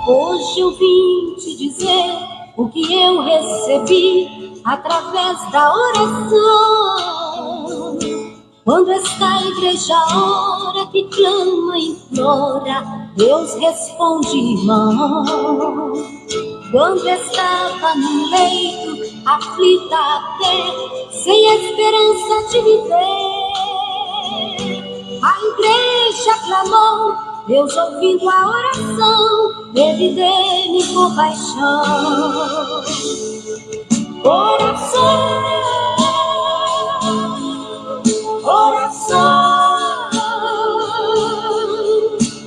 Hoje eu vim te dizer o que eu recebi através da oração. Quando esta igreja ora, que clama e implora, Deus responde, irmão. Quando estava no leito, aflita até, sem esperança de viver, a igreja clamou, Deus ouvindo a oração, teve dele compaixão. Oração, oração,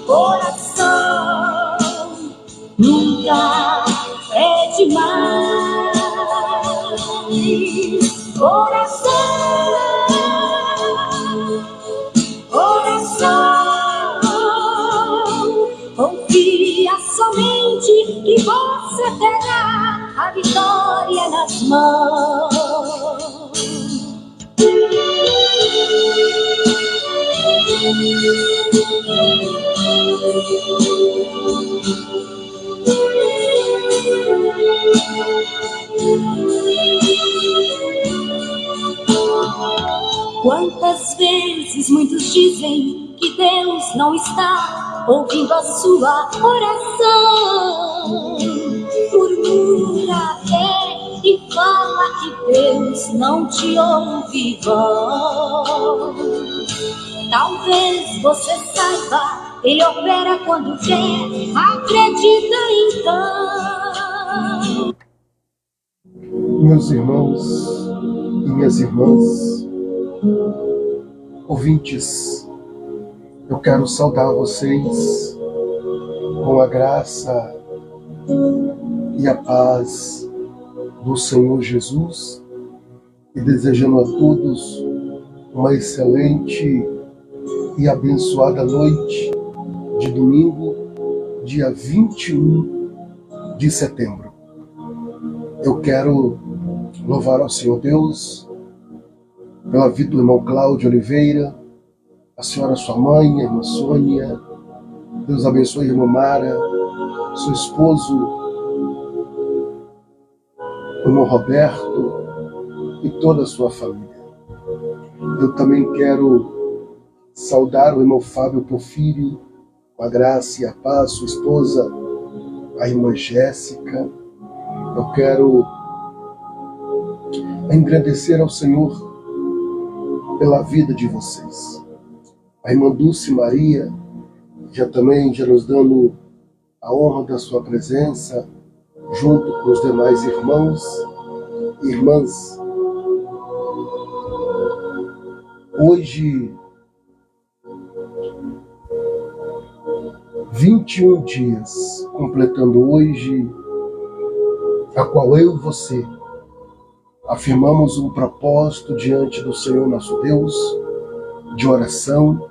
oração, nunca é demais. Oração, oração, confia somente que você terá a vitória nas mãos. Quantas vezes muitos dizem que Deus não está ouvindo a sua oração, murmura até e fala que Deus não te ouve, vão. Talvez você saiba, Ele opera quando quer, acredita então. Meus irmãos e minhas irmãs, ouvintes, eu quero saudar vocês com a graça e a paz do Senhor Jesus e desejando a todos uma excelente e abençoada noite de domingo, dia 21 de setembro. Eu quero louvar ao Senhor Deus pela vida do irmão Cláudio Oliveira, a senhora sua mãe, a irmã Sônia. Deus abençoe a irmã Mara, seu esposo, o irmão Roberto e toda a sua família. Eu também quero saudar o irmão Fábio Porfírio, com a graça e a paz, sua esposa, a irmã Jéssica. Eu quero agradecer ao Senhor pela vida de vocês. A irmã Dulce Maria, já nos dando a honra da sua presença, junto com os demais irmãos e irmãs. Hoje, 21 dias, completando hoje, a qual eu e você afirmamos um propósito diante do Senhor nosso Deus, de oração,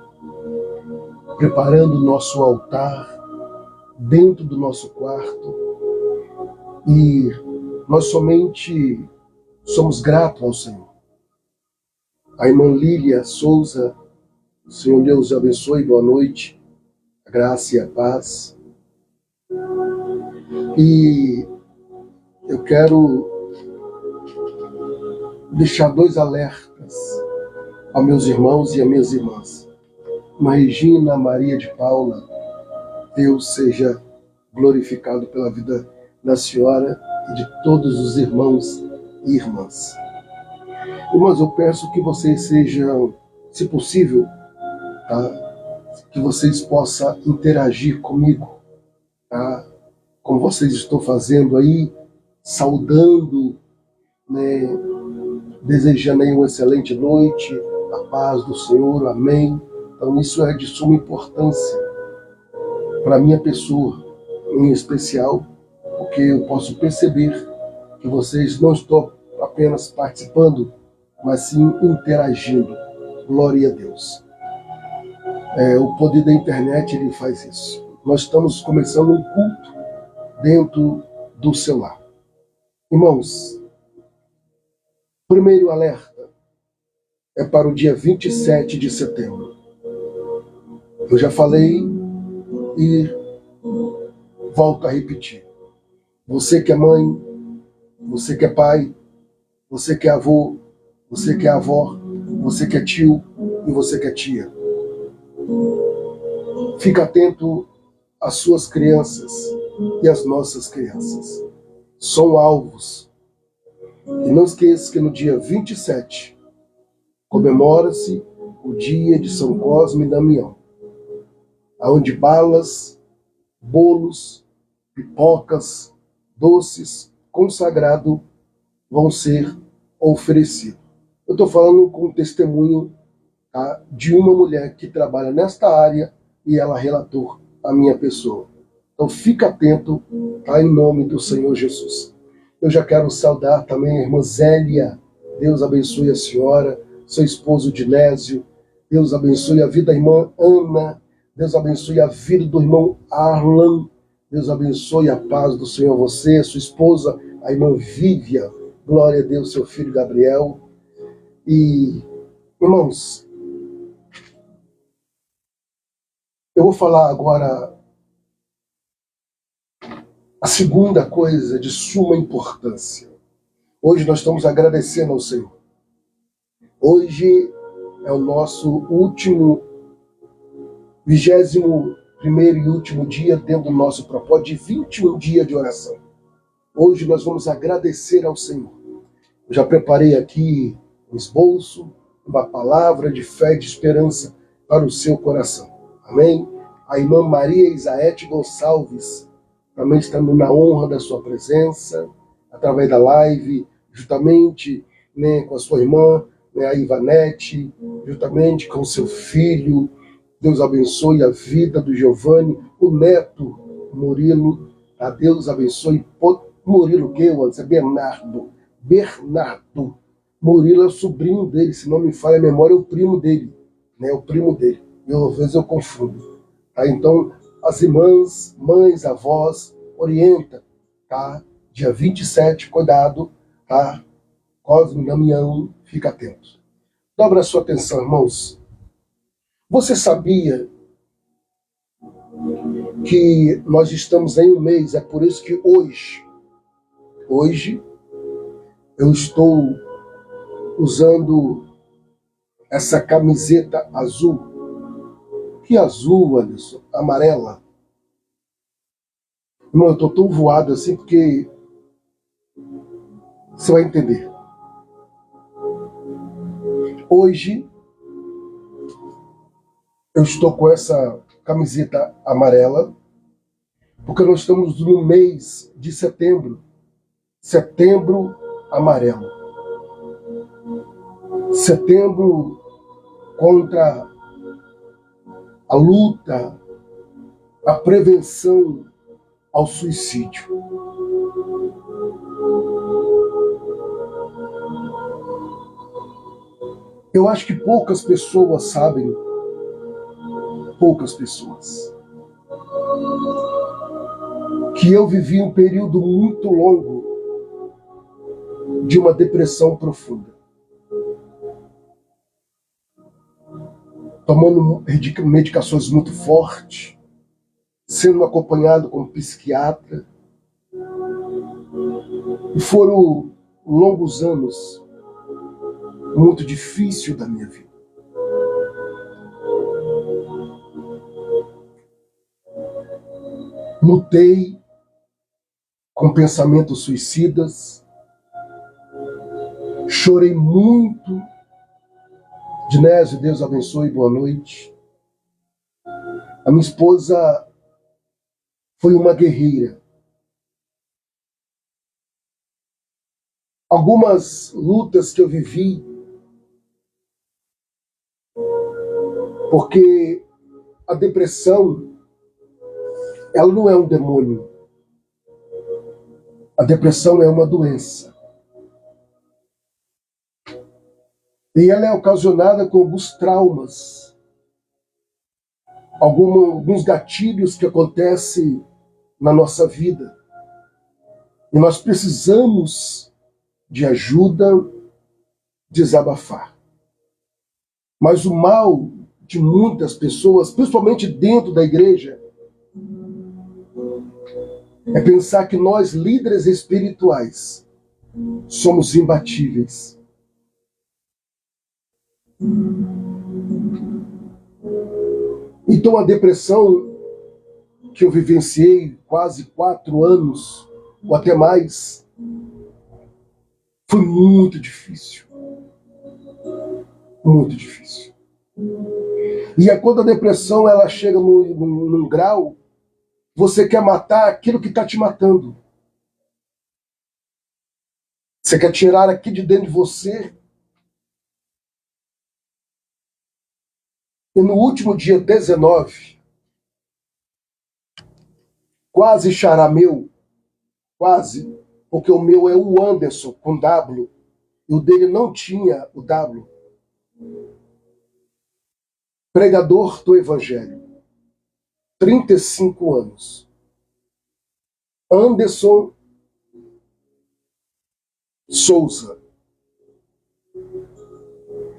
preparando o nosso altar dentro do nosso quarto, e nós somente somos gratos ao Senhor. A irmã Lília Souza, o Senhor Deus abençoe, boa noite, a graça e a paz. E eu quero deixar dois alertas aos meus irmãos e às minhas irmãs. Uma Regina Maria de Paula, Deus seja glorificado pela vida da senhora e de todos os irmãos e irmãs. Irmãos, eu peço que vocês sejam, se possível, tá? Que vocês possam interagir comigo, tá? Como vocês estão fazendo aí, saudando, né? Desejando aí uma excelente noite, a paz do Senhor, amém. Então isso é de suma importância para a minha pessoa, em especial, porque eu posso perceber que vocês não estão apenas participando, mas sim interagindo. Glória a Deus. O poder da internet, ele faz isso. Nós estamos começando um culto dentro do seu lar. Irmãos, primeiro alerta é para o dia 27 de setembro. Eu já falei E volto a repetir. Você que é mãe, você que é pai, você que é avô, você que é avó, você que é tio e você que é tia. Fica atento às suas crianças e às nossas crianças. São alvos. E não esqueça que no dia 27 comemora-se o dia de São Cosme e Damião, onde balas, bolos, pipocas, doces, consagrado vão ser oferecidos. Eu estou falando com testemunho, tá, de uma mulher que trabalha nesta área e ela relatou a minha pessoa. Então fica atento, tá, em nome do Senhor Jesus. Eu já quero saudar também a irmã Zélia. Deus abençoe a senhora, seu esposo Dinésio. Deus abençoe a vida da irmã Ana. Deus abençoe a vida do irmão Arlan. Deus abençoe a paz do Senhor a você, a sua esposa, a irmã Vívia. Glória a Deus, seu filho Gabriel. E, irmãos, eu vou falar agora a segunda coisa de suma importância. Hoje nós estamos agradecendo ao Senhor. Hoje é o nosso último, 21º e último dia dentro do nosso propósito de 21 dias de oração. Hoje nós vamos agradecer ao Senhor. Eu já preparei aqui um esboço, uma palavra de fé e de esperança para o seu coração. Amém? A irmã Maria Isaete Gonçalves também estamos na honra da sua presença, através da live, juntamente, né, com a sua irmã, né, a Ivanete, juntamente com o seu filho. Deus abençoe a vida do Giovanni, o neto Murilo. A Deus abençoe Murilo Guewas, é Bernardo. Murilo é o sobrinho dele, se não me falha a memória, é o primo dele. Né, o primo dele. Às vezes eu confundo. Tá? Então, as irmãs, mães, avós, orienta, tá? Dia 27, cuidado, tá? Cosme e Damião, fica atento. Dobra a sua atenção, irmãos. Você sabia que nós estamos em um mês, é por isso que hoje, eu estou usando essa camiseta azul. Que azul, Anderson? Amarela. Irmão, eu estou tão voado assim porque você vai entender. Hoje eu estou com essa camiseta amarela porque nós estamos no mês de setembro. Setembro amarelo. Setembro contra a luta, a prevenção ao suicídio. Eu acho que poucas pessoas sabem, que eu vivi um período muito longo de uma depressão profunda. Tomando medicações muito fortes, sendo acompanhado com um psiquiatra. E foram longos anos muito difíceis da minha vida. Lutei com pensamentos suicidas, chorei muito. Dinésio, Deus abençoe, boa noite. A minha esposa foi uma guerreira. Algumas lutas que eu vivi, porque a depressão, ela não é um demônio. A depressão é uma doença. E ela é ocasionada com alguns traumas, alguns gatilhos que acontecem na nossa vida. E nós precisamos de ajuda, desabafar. Mas o mal de muitas pessoas, principalmente dentro da igreja, É pensar que nós, líderes espirituais, somos imbatíveis. Então a depressão que eu vivenciei quase 4 anos, ou até mais, foi muito difícil. Muito difícil. E é quando a depressão ela chega num grau, você quer matar aquilo que está te matando. Você quer tirar aqui de dentro de você. E no último dia 19, quase xará meu, quase, porque o meu é o Anderson, com W, e o dele não tinha o W. Pregador do Evangelho, 35 anos. Anderson Souza.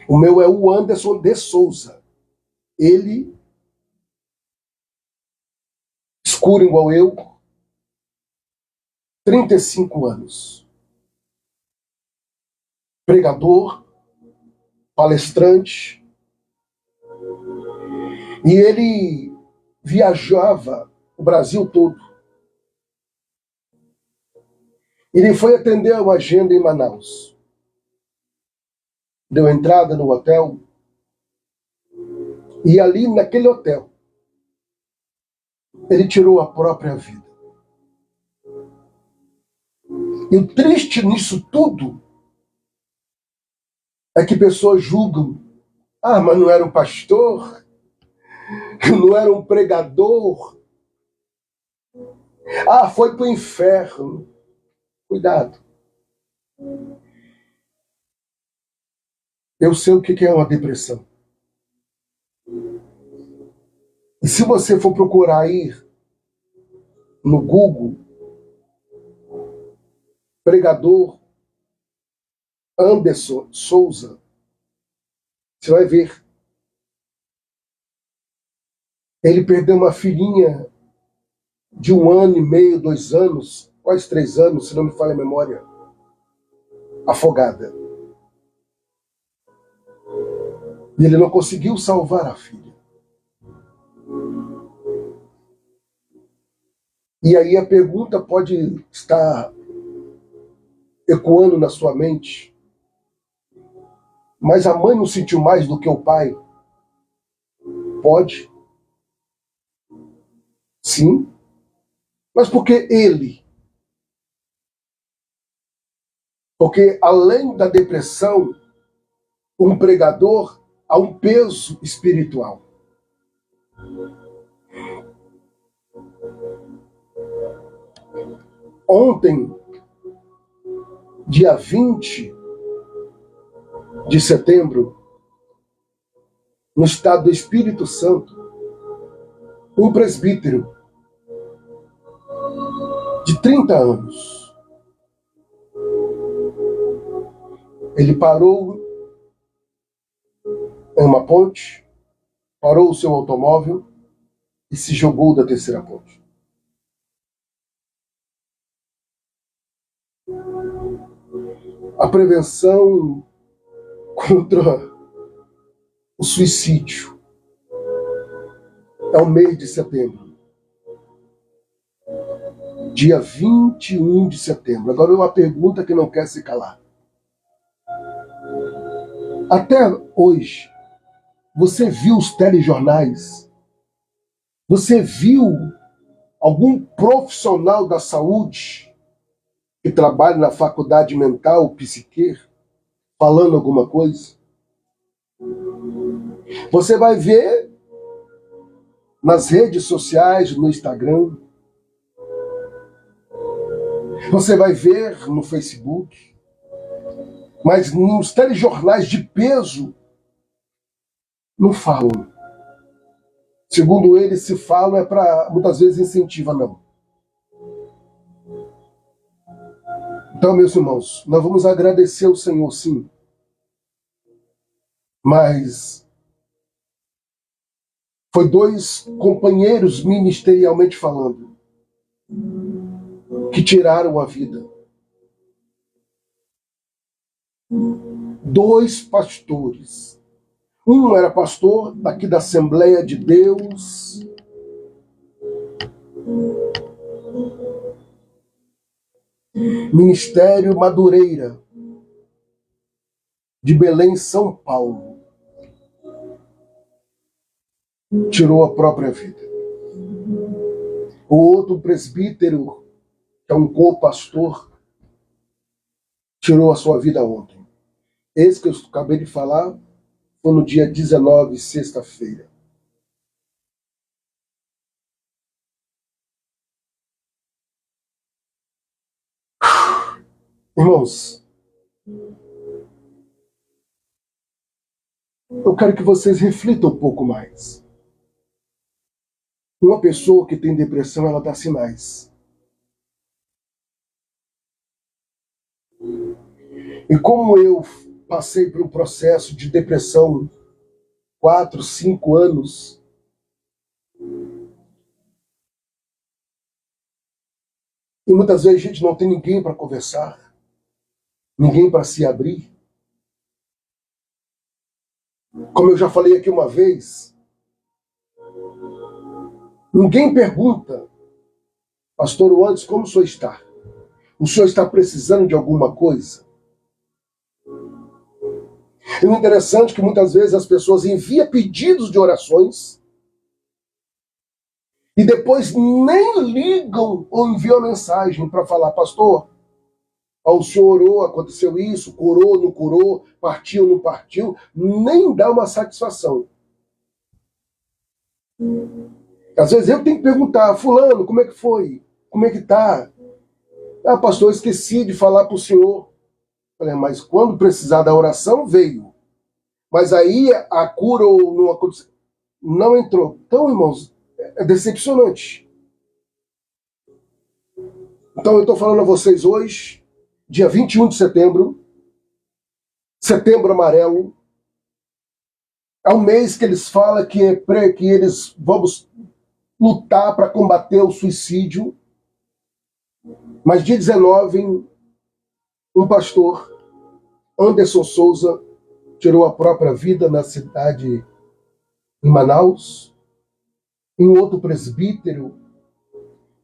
O meu é o Anderson de Souza. Ele, escuro igual eu, 35 anos. Pregador, palestrante. E ele viajava o Brasil todo. Ele foi atender uma agenda em Manaus. Deu entrada no hotel. E ali, naquele hotel, ele tirou a própria vida. E o triste nisso tudo é que pessoas julgam. Ah, mas não era um pastor? Não era um pregador? Ah, foi para o inferno. Cuidado. Eu sei o que é uma depressão. E se você for procurar aí no Google, pregador Anderson Souza, você vai ver. Ele perdeu uma filhinha de 1 ano e meio, 2 anos, quase 3 anos, se não me falha a memória, afogada. E ele não conseguiu salvar a filha. E aí a pergunta pode estar ecoando na sua mente. Mas a mãe não sentiu mais do que o pai? Pode. Sim. Mas por que ele? Porque além da depressão, um pregador há um peso espiritual. Ontem, dia 20 de setembro, no estado do Espírito Santo, um presbítero de 30 anos, ele parou em uma ponte, parou o seu automóvel e se jogou da terceira ponte. A prevenção contra o suicídio é o mês de setembro. Dia 21 de setembro. Agora uma pergunta que não quer se calar. Até hoje, você viu os telejornais? Você viu algum profissional da saúde que trabalha na faculdade mental, psique, falando alguma coisa? Você vai ver nas redes sociais, no Instagram. Você vai ver no Facebook. Mas nos telejornais de peso, não falam. Segundo eles, se falam é para, muitas vezes, incentiva, não. Então, meus irmãos, nós vamos agradecer ao Senhor, sim. Mas foi 2 companheiros ministerialmente falando. que tiraram a vida. 2 pastores. Um era pastor daqui da Assembleia de Deus, Ministério Madureira, de Belém, São Paulo. Tirou a própria vida. O outro presbítero, que é um co-pastor, tirou a sua vida ontem. Esse que eu acabei de falar foi no dia 19, sexta-feira. Irmãos, eu quero que vocês reflitam um pouco mais. Uma pessoa que tem depressão, ela dá sinais. E como eu passei por um processo de depressão 4, 5 anos, e muitas vezes a gente não tem ninguém para conversar, ninguém para se abrir. Como eu já falei aqui uma vez, ninguém pergunta, pastor Wanderson, como o senhor está? O senhor está precisando de alguma coisa? E o interessante é que muitas vezes as pessoas enviam pedidos de orações e depois nem ligam ou enviam mensagem para falar, pastor, o senhor orou, aconteceu isso, curou, não curou, partiu, não partiu, nem dá uma satisfação. Às vezes eu tenho que perguntar, fulano, como é que foi? Como é que tá? Ah, pastor, eu esqueci de falar para o senhor. Falei, mas quando precisar da oração, veio. Mas aí a cura ou não aconteceu, não entrou. Então, irmãos, é decepcionante. Então eu estou falando a vocês hoje, dia 21 de setembro, setembro amarelo, é um mês que eles falam que eles vamos lutar para combater o suicídio. Mas dia 19, um pastor, Anderson Souza, tirou a própria vida na cidade, em Manaus. E um outro presbítero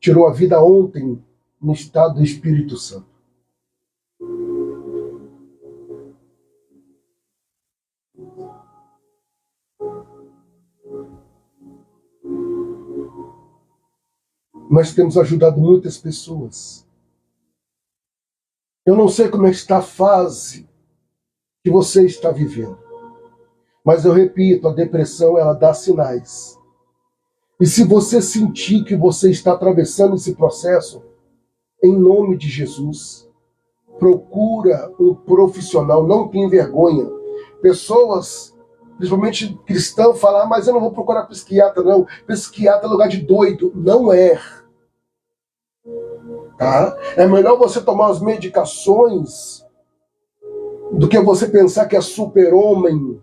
tirou a vida ontem no estado do Espírito Santo. Nós temos ajudado muitas pessoas. Eu não sei como está a fase que você está vivendo. Mas eu repito, a depressão, ela dá sinais. E se você sentir que você está atravessando esse processo, em nome de Jesus, procura um profissional, não tenha vergonha. Pessoas, principalmente cristãos, falam, mas eu não vou procurar psiquiatra, não. Psiquiatra é lugar de doido. Não é. Tá? É melhor você tomar as medicações do que você pensar que é super-homem,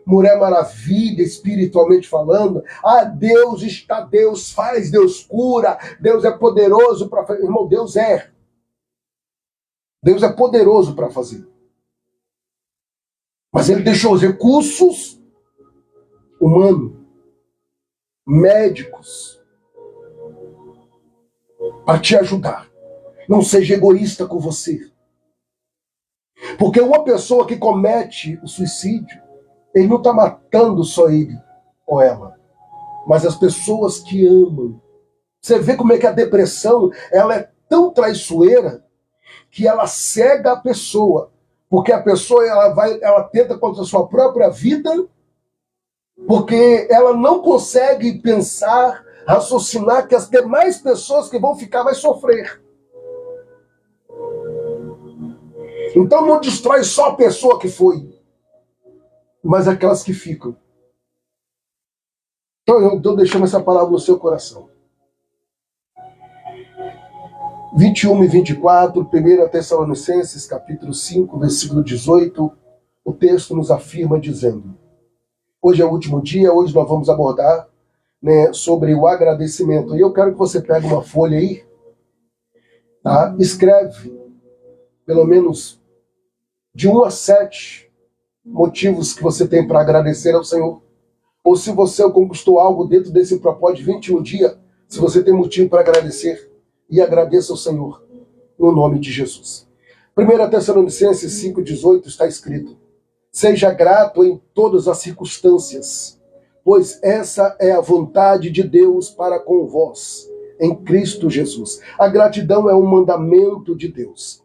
Mulher Maravilha, espiritualmente falando. Ah, Deus está, Deus faz, Deus cura, Deus é poderoso para fazer. Irmão, Deus é. Deus é poderoso para fazer. Mas ele deixou os recursos humanos, médicos, para te ajudar. Não seja egoísta com você. Porque uma pessoa que comete o suicídio, ele não está matando só ele ou ela, mas as pessoas que amam. Você vê como é que a depressão, ela é tão traiçoeira que ela cega a pessoa. Porque a pessoa ela tenta contra a sua própria vida, porque ela não consegue pensar, raciocinar que as demais pessoas que vão ficar vai sofrer. Então não destrói só a pessoa que foi, mas aquelas que ficam. Então eu estou deixando essa palavra no seu coração. 21 e 24, 1 Tessalonicenses, capítulo 5, versículo 18, o texto nos afirma dizendo, hoje é o último dia, hoje nós vamos abordar, né, sobre o agradecimento. E eu quero que você pegue uma folha aí, Tá? Escreve pelo menos de 1 a 7 motivos que você tem para agradecer ao Senhor. Ou se você conquistou algo dentro desse propósito de 21 dias, se você tem motivo para agradecer, e agradeça ao Senhor, no nome de Jesus. 1 Tessalonicenses 5,18 está escrito: seja grato em todas as circunstâncias, pois essa é a vontade de Deus para com vós, em Cristo Jesus. A gratidão é um mandamento de Deus.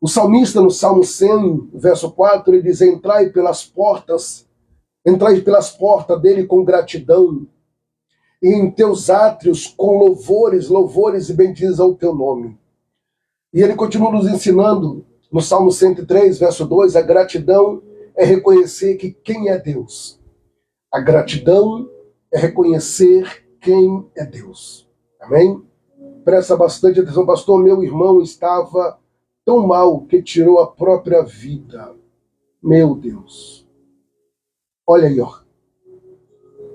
O salmista, no Salmo 100, verso 4, ele diz: entrai pelas portas dele com gratidão, e em teus átrios com louvores e bendiz ao teu nome. E ele continua nos ensinando, no Salmo 103, verso 2, a gratidão é reconhecer que quem é Deus. A gratidão é reconhecer quem é Deus. Amém? Presta bastante atenção, pastor. Meu irmão estava tão mal que tirou a própria vida. Meu Deus. Olha aí, ó.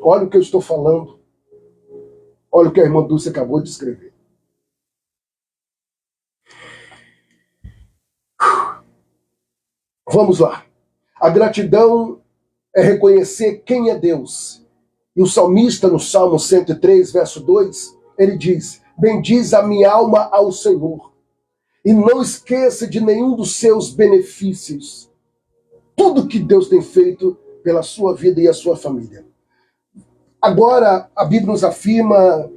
Olha o que eu estou falando. Olha o que a irmã Dulce acabou de escrever. Vamos lá. A gratidão é reconhecer quem é Deus. E o salmista, no Salmo 103, verso 2, ele diz: bendiz a minha alma ao Senhor, e não esqueça de nenhum dos seus benefícios. Tudo que Deus tem feito pela sua vida e a sua família. Agora, a Bíblia nos afirma,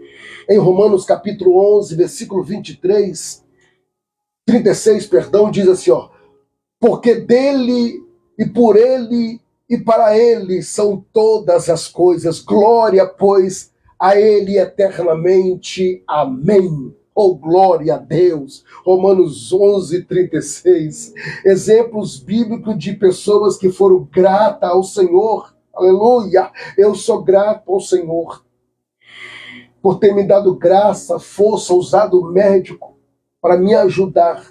em Romanos capítulo 11, versículo 36, diz assim, ó: porque dele e por ele e para ele são todas as coisas. Glória, pois, a ele eternamente. Amém. Oh, glória a Deus. Romanos 11, 36. Exemplos bíblicos de pessoas que foram gratas ao Senhor. Aleluia. Eu sou grato ao Senhor por ter me dado graça, força, usado o médico para me ajudar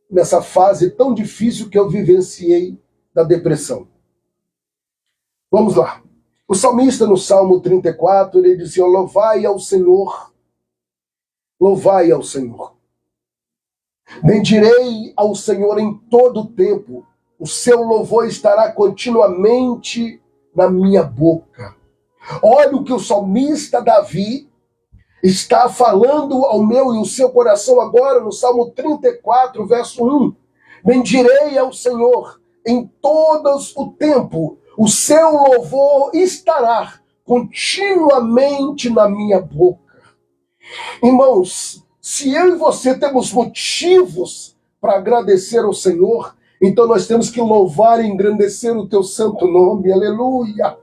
nessa fase tão difícil que eu vivenciei da depressão. Vamos lá. O salmista, no Salmo 34, ele dizia: louvai ao Senhor, louvai ao Senhor. Bendirei ao Senhor em todo o tempo, o seu louvor estará continuamente na minha boca. Olha o que o salmista Davi está falando ao meu e ao seu coração agora, no Salmo 34, verso 1. Bendirei ao Senhor em todo o tempo, o seu louvor estará continuamente na minha boca. Irmãos, se eu e você temos motivos para agradecer ao Senhor, então nós temos que louvar e engrandecer o teu santo nome. Aleluia!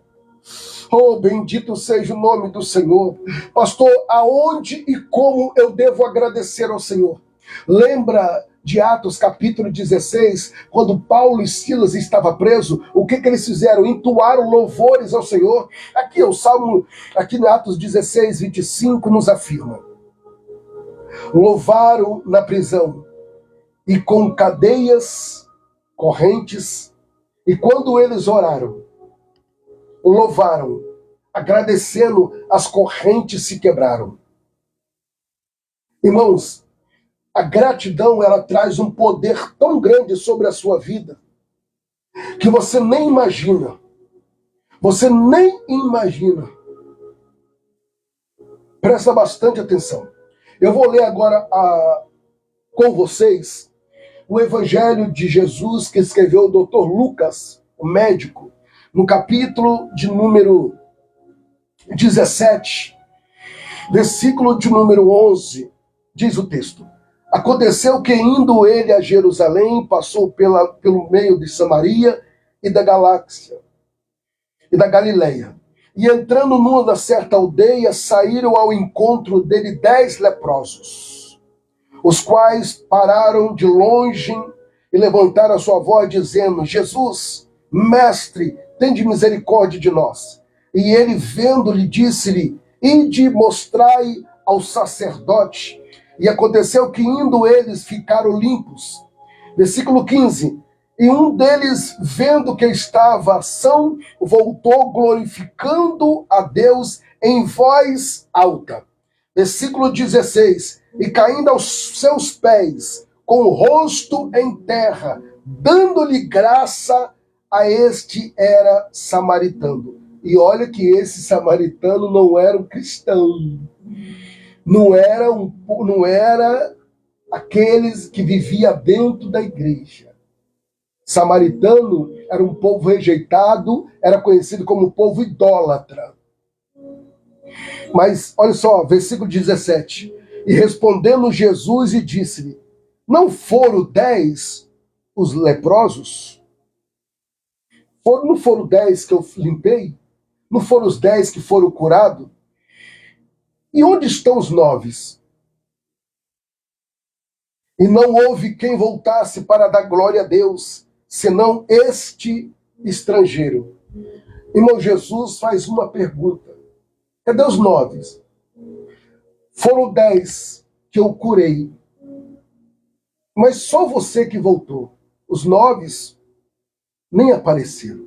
Oh, bendito seja o nome do Senhor. Pastor, aonde e como eu devo agradecer ao Senhor? Lembra de Atos capítulo 16, quando Paulo e Silas estavam presos, o que eles fizeram? Entoaram louvores ao Senhor. Aqui o Salmo, aqui no Atos 16, 25, nos afirma: louvaram na prisão e com cadeias, correntes, e quando eles oraram, louvaram, agradecendo, as correntes se quebraram. Irmãos, a gratidão, ela traz um poder tão grande sobre a sua vida que você nem imagina. Você nem imagina. Presta bastante atenção. Eu vou ler agora com vocês o Evangelho de Jesus que escreveu o Dr. Lucas, o médico, no capítulo de número 17, versículo de número 11, diz o texto: aconteceu que, indo ele a Jerusalém, passou pelo meio de Samaria e da Galáxia e da Galileia. E entrando numa certa aldeia, saíram ao encontro dele 10 leprosos, os quais pararam de longe e levantaram a sua voz, dizendo: Jesus, mestre, tende misericórdia de nós. E ele, vendo-lhe, disse-lhe: ide, mostrai ao sacerdote. E aconteceu que, indo eles, ficaram limpos. Versículo 15. E um deles, vendo que estava são, voltou glorificando a Deus em voz alta. Versículo 16. E caindo aos seus pés, com o rosto em terra, dando-lhe graça, a este era samaritano. E olha que esse samaritano não era um cristão. Não era aqueles que vivia dentro da igreja. Samaritano era um povo rejeitado, era conhecido como povo idólatra. Mas, olha só, versículo 17. E respondendo Jesus e disse-lhe, não foram 10 os leprosos? Não foram 10 que eu limpei? Não foram os 10 que foram curados? E onde estão os 9? E não houve quem voltasse para dar glória a Deus, senão este estrangeiro. Irmão, Jesus faz uma pergunta. Cadê os 9? Foram 10 que eu curei. Mas só você que voltou. Os 9 nem apareceram.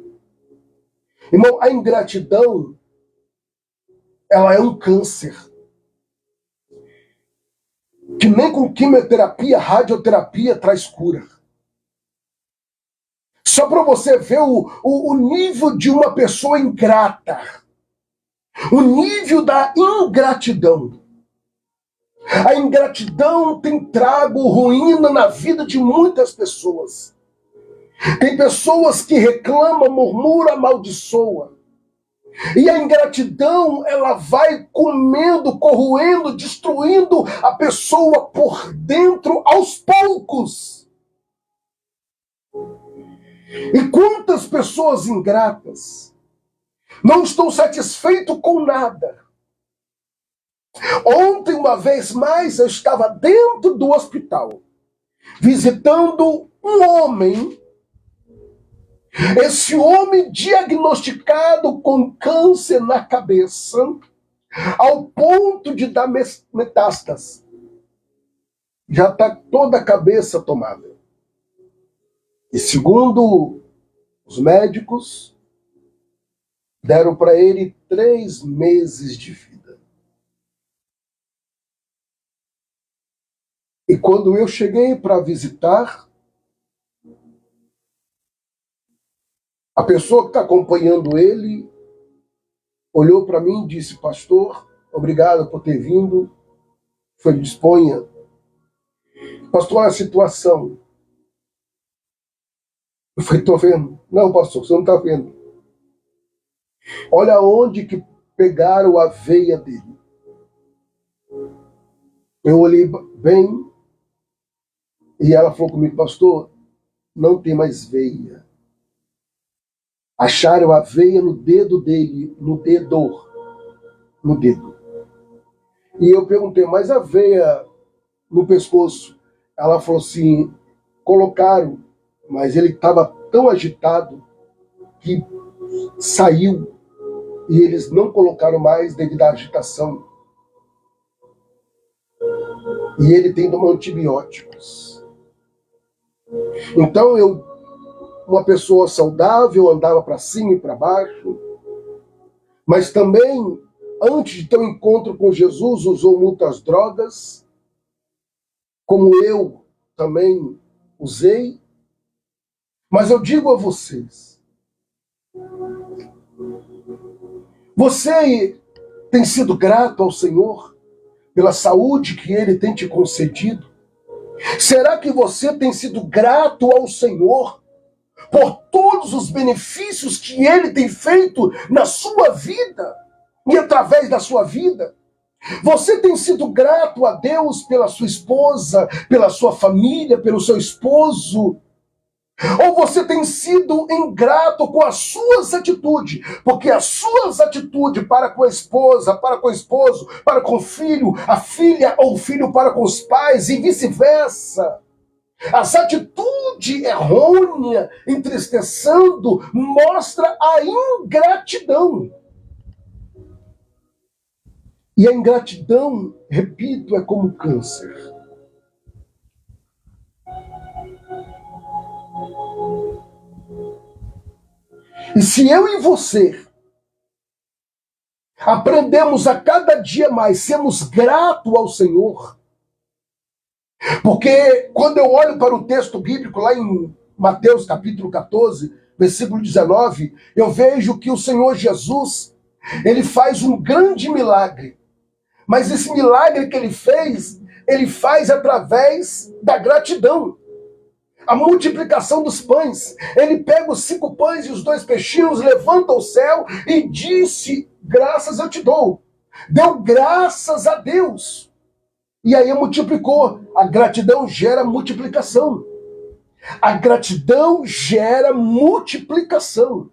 Irmão, a ingratidão, ela é um câncer. Que nem com quimioterapia, radioterapia traz cura. Só para você ver o nível de uma pessoa ingrata. O nível da ingratidão. A ingratidão tem trago ruína na vida de muitas pessoas. Tem pessoas que reclamam, murmuram, amaldiçoam. E a ingratidão, ela vai comendo, corroendo, destruindo a pessoa por dentro aos poucos. E quantas pessoas ingratas não estão satisfeitas com nada. Ontem, uma vez mais, eu estava dentro do hospital, visitando um homem. Esse homem diagnosticado com câncer na cabeça, ao ponto de dar metástase. Já está toda a cabeça tomada. E segundo os médicos, deram para ele 3 meses de vida. E quando eu cheguei para visitar, a pessoa que está acompanhando ele olhou para mim e disse, pastor, obrigado por ter vindo, foi disponha. Pastor, olha a situação. Eu falei, estou vendo. Não, pastor, você não está vendo. Olha onde que pegaram a veia dele. Eu olhei bem e ela falou comigo, pastor, não tem mais veia. Acharam a veia no dedo dele, no dedo. E eu perguntei, mas a veia no pescoço? Ela falou assim, colocaram, mas ele estava tão agitado que saiu e eles não colocaram mais devido à agitação. E ele tem que tomar antibióticos. Então uma pessoa saudável, andava para cima e para baixo, mas também, antes de ter um encontro com Jesus, usou muitas drogas, como eu também usei. Mas eu digo a vocês, você tem sido grato ao Senhor pela saúde que Ele tem te concedido? Será que você tem sido grato ao Senhor por todos os benefícios que Ele tem feito na sua vida e através da sua vida? Você tem sido grato a Deus pela sua esposa, pela sua família, pelo seu esposo? Ou você tem sido ingrato com as suas atitudes? Porque as suas atitudes para com a esposa, para com o esposo, para com o filho, a filha ou o filho para com os pais e vice-versa. Essa atitude errônea, entristecendo, mostra a ingratidão. E a ingratidão, repito, é como câncer. E se eu e você aprendemos a cada dia mais sermos gratos ao Senhor. Porque quando eu olho para o texto bíblico lá em Mateus capítulo 14, versículo 19, eu vejo que o Senhor Jesus, ele faz um grande milagre. Mas esse milagre que ele faz através da gratidão. A multiplicação dos pães. Ele pega os 5 pães e os 2 peixinhos, levanta ao céu e disse: graças eu te dou. Deu graças a Deus. E aí multiplicou. A gratidão gera multiplicação. A gratidão gera multiplicação.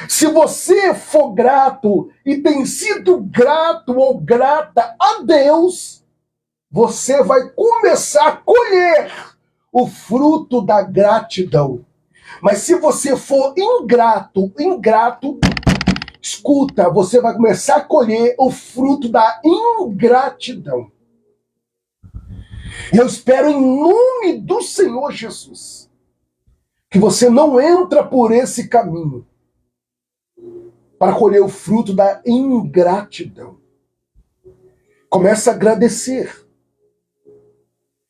Se você for grato e tem sido grato ou grata a Deus, você vai começar a colher o fruto da gratidão. Mas se você for ingrato, escuta, você vai começar a colher o fruto da ingratidão. E eu espero em nome do Senhor Jesus que você não entra por esse caminho para colher o fruto da ingratidão. Comece a agradecer.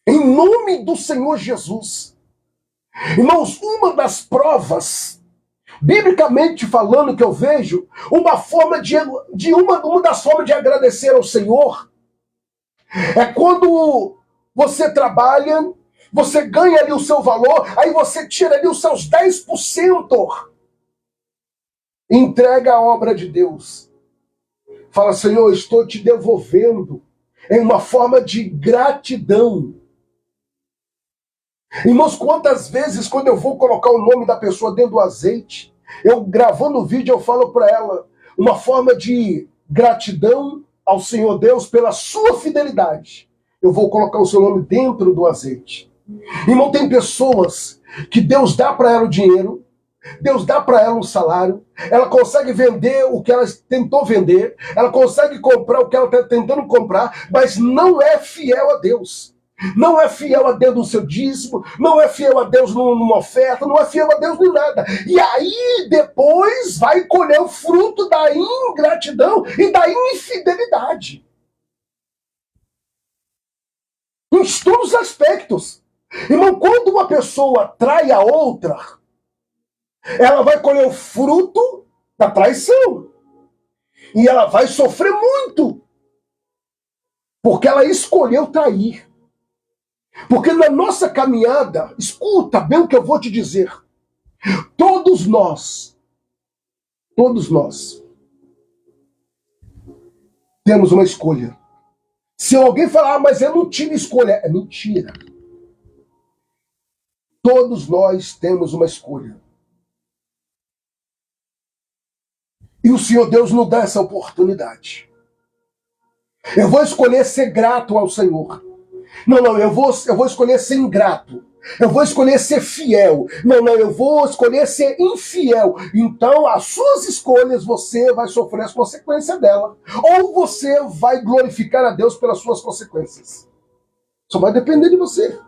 Em nome do Senhor Jesus. Irmãos, uma das provas, biblicamente falando, que eu vejo, uma das formas de agradecer ao Senhor é quando você trabalha, você ganha ali o seu valor, aí você tira ali os seus 10%, entrega a obra de Deus. Fala: Senhor, estou te devolvendo em uma forma de gratidão. Irmãos, quantas vezes quando eu vou colocar o nome da pessoa dentro do azeite, eu gravando o vídeo, eu falo para ela uma forma de gratidão ao Senhor Deus pela sua fidelidade. Eu vou colocar o seu nome dentro do azeite. Irmão, tem pessoas que Deus dá para ela o dinheiro, Deus dá para ela um salário, ela consegue vender o que ela tentou vender, ela consegue comprar o que ela está tentando comprar, mas não é fiel a Deus. Não é fiel a Deus no seu dízimo, não é fiel a Deus numa oferta, não é fiel a Deus em nada. E aí depois vai colher o fruto da ingratidão e da infidelidade. Em todos os aspectos. Irmão, quando uma pessoa trai a outra, ela vai colher o fruto da traição. E ela vai sofrer muito. Porque ela escolheu trair. Porque na nossa caminhada, escuta bem o que eu vou te dizer. Todos nós temos uma escolha. Se alguém falar: mas eu não tive escolha, é mentira. Todos nós temos uma escolha. E o Senhor Deus nos dá essa oportunidade. Eu vou escolher ser grato ao Senhor. Não, eu vou escolher ser ingrato. Eu vou escolher ser fiel. Não, eu vou escolher ser infiel. Então, as suas escolhas, você vai sofrer as consequências dela. Ou você vai glorificar a Deus pelas suas consequências. Só vai depender de você.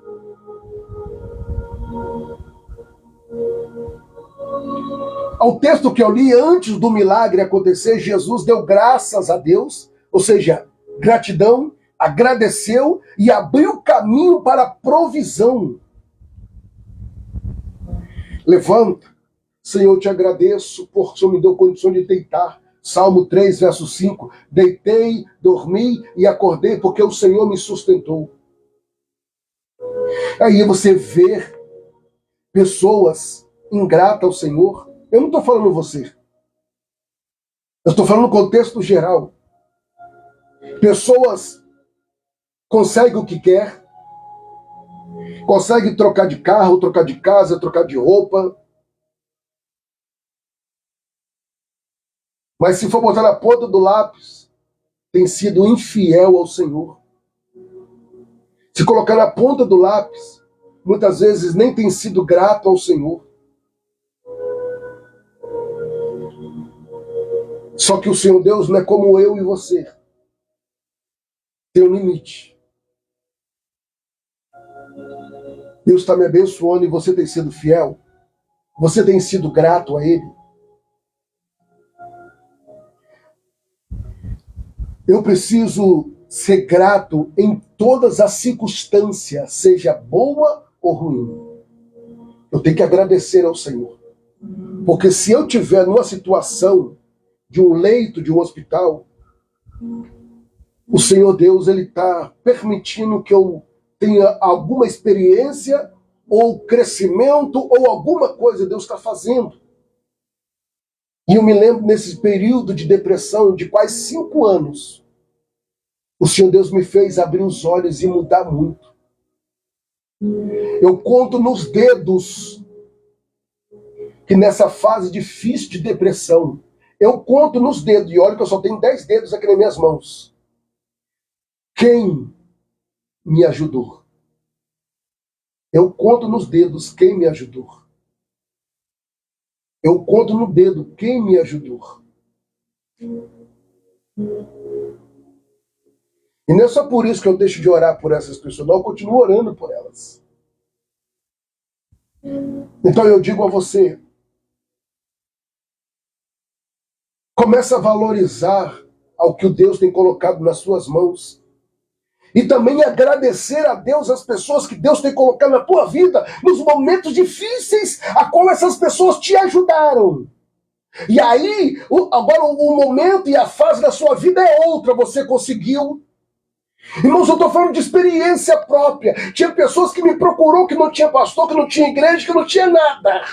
Ao texto que eu li, antes do milagre acontecer, Jesus deu graças a Deus, ou seja, gratidão, agradeceu e abriu caminho para a provisão. Levanta, Senhor, eu te agradeço porque o Senhor me deu condição de deitar. Salmo 3, verso 5. Deitei, dormi e acordei porque o Senhor me sustentou. Aí você vê pessoas ingratas ao Senhor. Eu não estou falando você. Eu estou falando no contexto geral. Pessoas conseguem o que quer, conseguem trocar de carro, trocar de casa, trocar de roupa. Mas se for botar na ponta do lápis, tem sido infiel ao Senhor. Se colocar na ponta do lápis, muitas vezes nem tem sido grato ao Senhor. Só que o Senhor Deus não é como eu e você. Tem um limite. Deus está me abençoando e você tem sido fiel? Você tem sido grato a Ele? Eu preciso ser grato em todas as circunstâncias, seja boa ou ruim. Eu tenho que agradecer ao Senhor. Porque se eu estiver numa situação de um leito, de um hospital, o Senhor Deus, Ele está permitindo que eu tenha alguma experiência ou crescimento ou alguma coisa Deus está fazendo. E eu me lembro nesse período de depressão de quase 5 anos, o Senhor Deus me fez abrir os olhos e mudar muito. Eu conto nos dedos que nessa fase difícil de depressão, eu conto nos dedos, e olha que eu só tenho 10 dedos aqui nas minhas mãos. Quem me ajudou? Eu conto nos dedos quem me ajudou. Eu conto no dedo quem me ajudou. E não é só por isso que eu deixo de orar por essas pessoas, não, eu continuo orando por elas. Então eu digo a você, começa a valorizar ao que o Deus tem colocado nas suas mãos. E também agradecer a Deus as pessoas que Deus tem colocado na tua vida, nos momentos difíceis, a qual essas pessoas te ajudaram. E aí, agora o momento e a fase da sua vida é outra, você conseguiu. Irmãos, eu estou falando de experiência própria. Tinha pessoas que me procurou, que não tinha pastor, que não tinha igreja, que não tinha nada.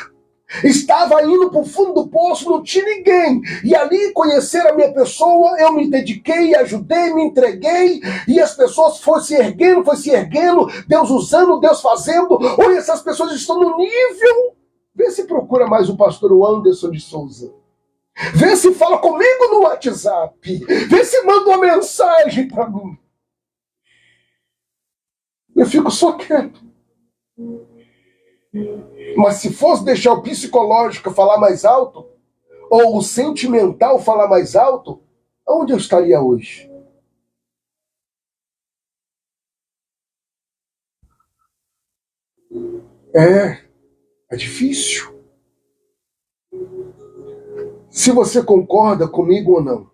Estava indo para o fundo do poço, não tinha ninguém. E ali conhecer a minha pessoa, eu me dediquei, ajudei, me entreguei. E as pessoas foram se erguendo, Deus usando, Deus fazendo. Hoje essas pessoas estão no nível. Vê se procura mais o pastor Anderson de Souza. Vê se fala comigo no WhatsApp. Vê se manda uma mensagem para mim. Eu fico só quieto. Mas se fosse deixar o psicológico falar mais alto, ou o sentimental falar mais alto, onde eu estaria hoje? É difícil. Se você concorda comigo ou não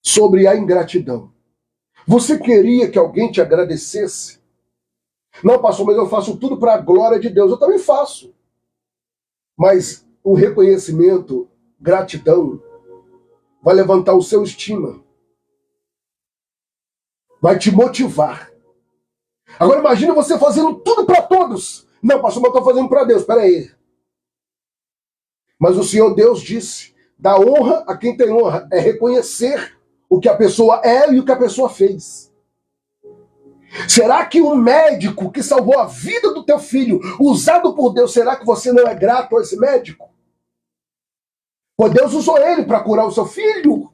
sobre a ingratidão, você queria que alguém te agradecesse? Não, pastor, mas eu faço tudo para a glória de Deus. Eu também faço. Mas o reconhecimento, gratidão, vai levantar o seu estima. Vai te motivar. Agora imagina você fazendo tudo para todos. Não, pastor, mas eu estou fazendo para Deus. Espera aí. Mas o Senhor Deus disse, dá honra a quem tem honra. É reconhecer o que a pessoa é e o que a pessoa fez. Será que um médico que salvou a vida do teu filho, usado por Deus, será que você não é grato a esse médico? Pois Deus usou ele para curar o seu filho.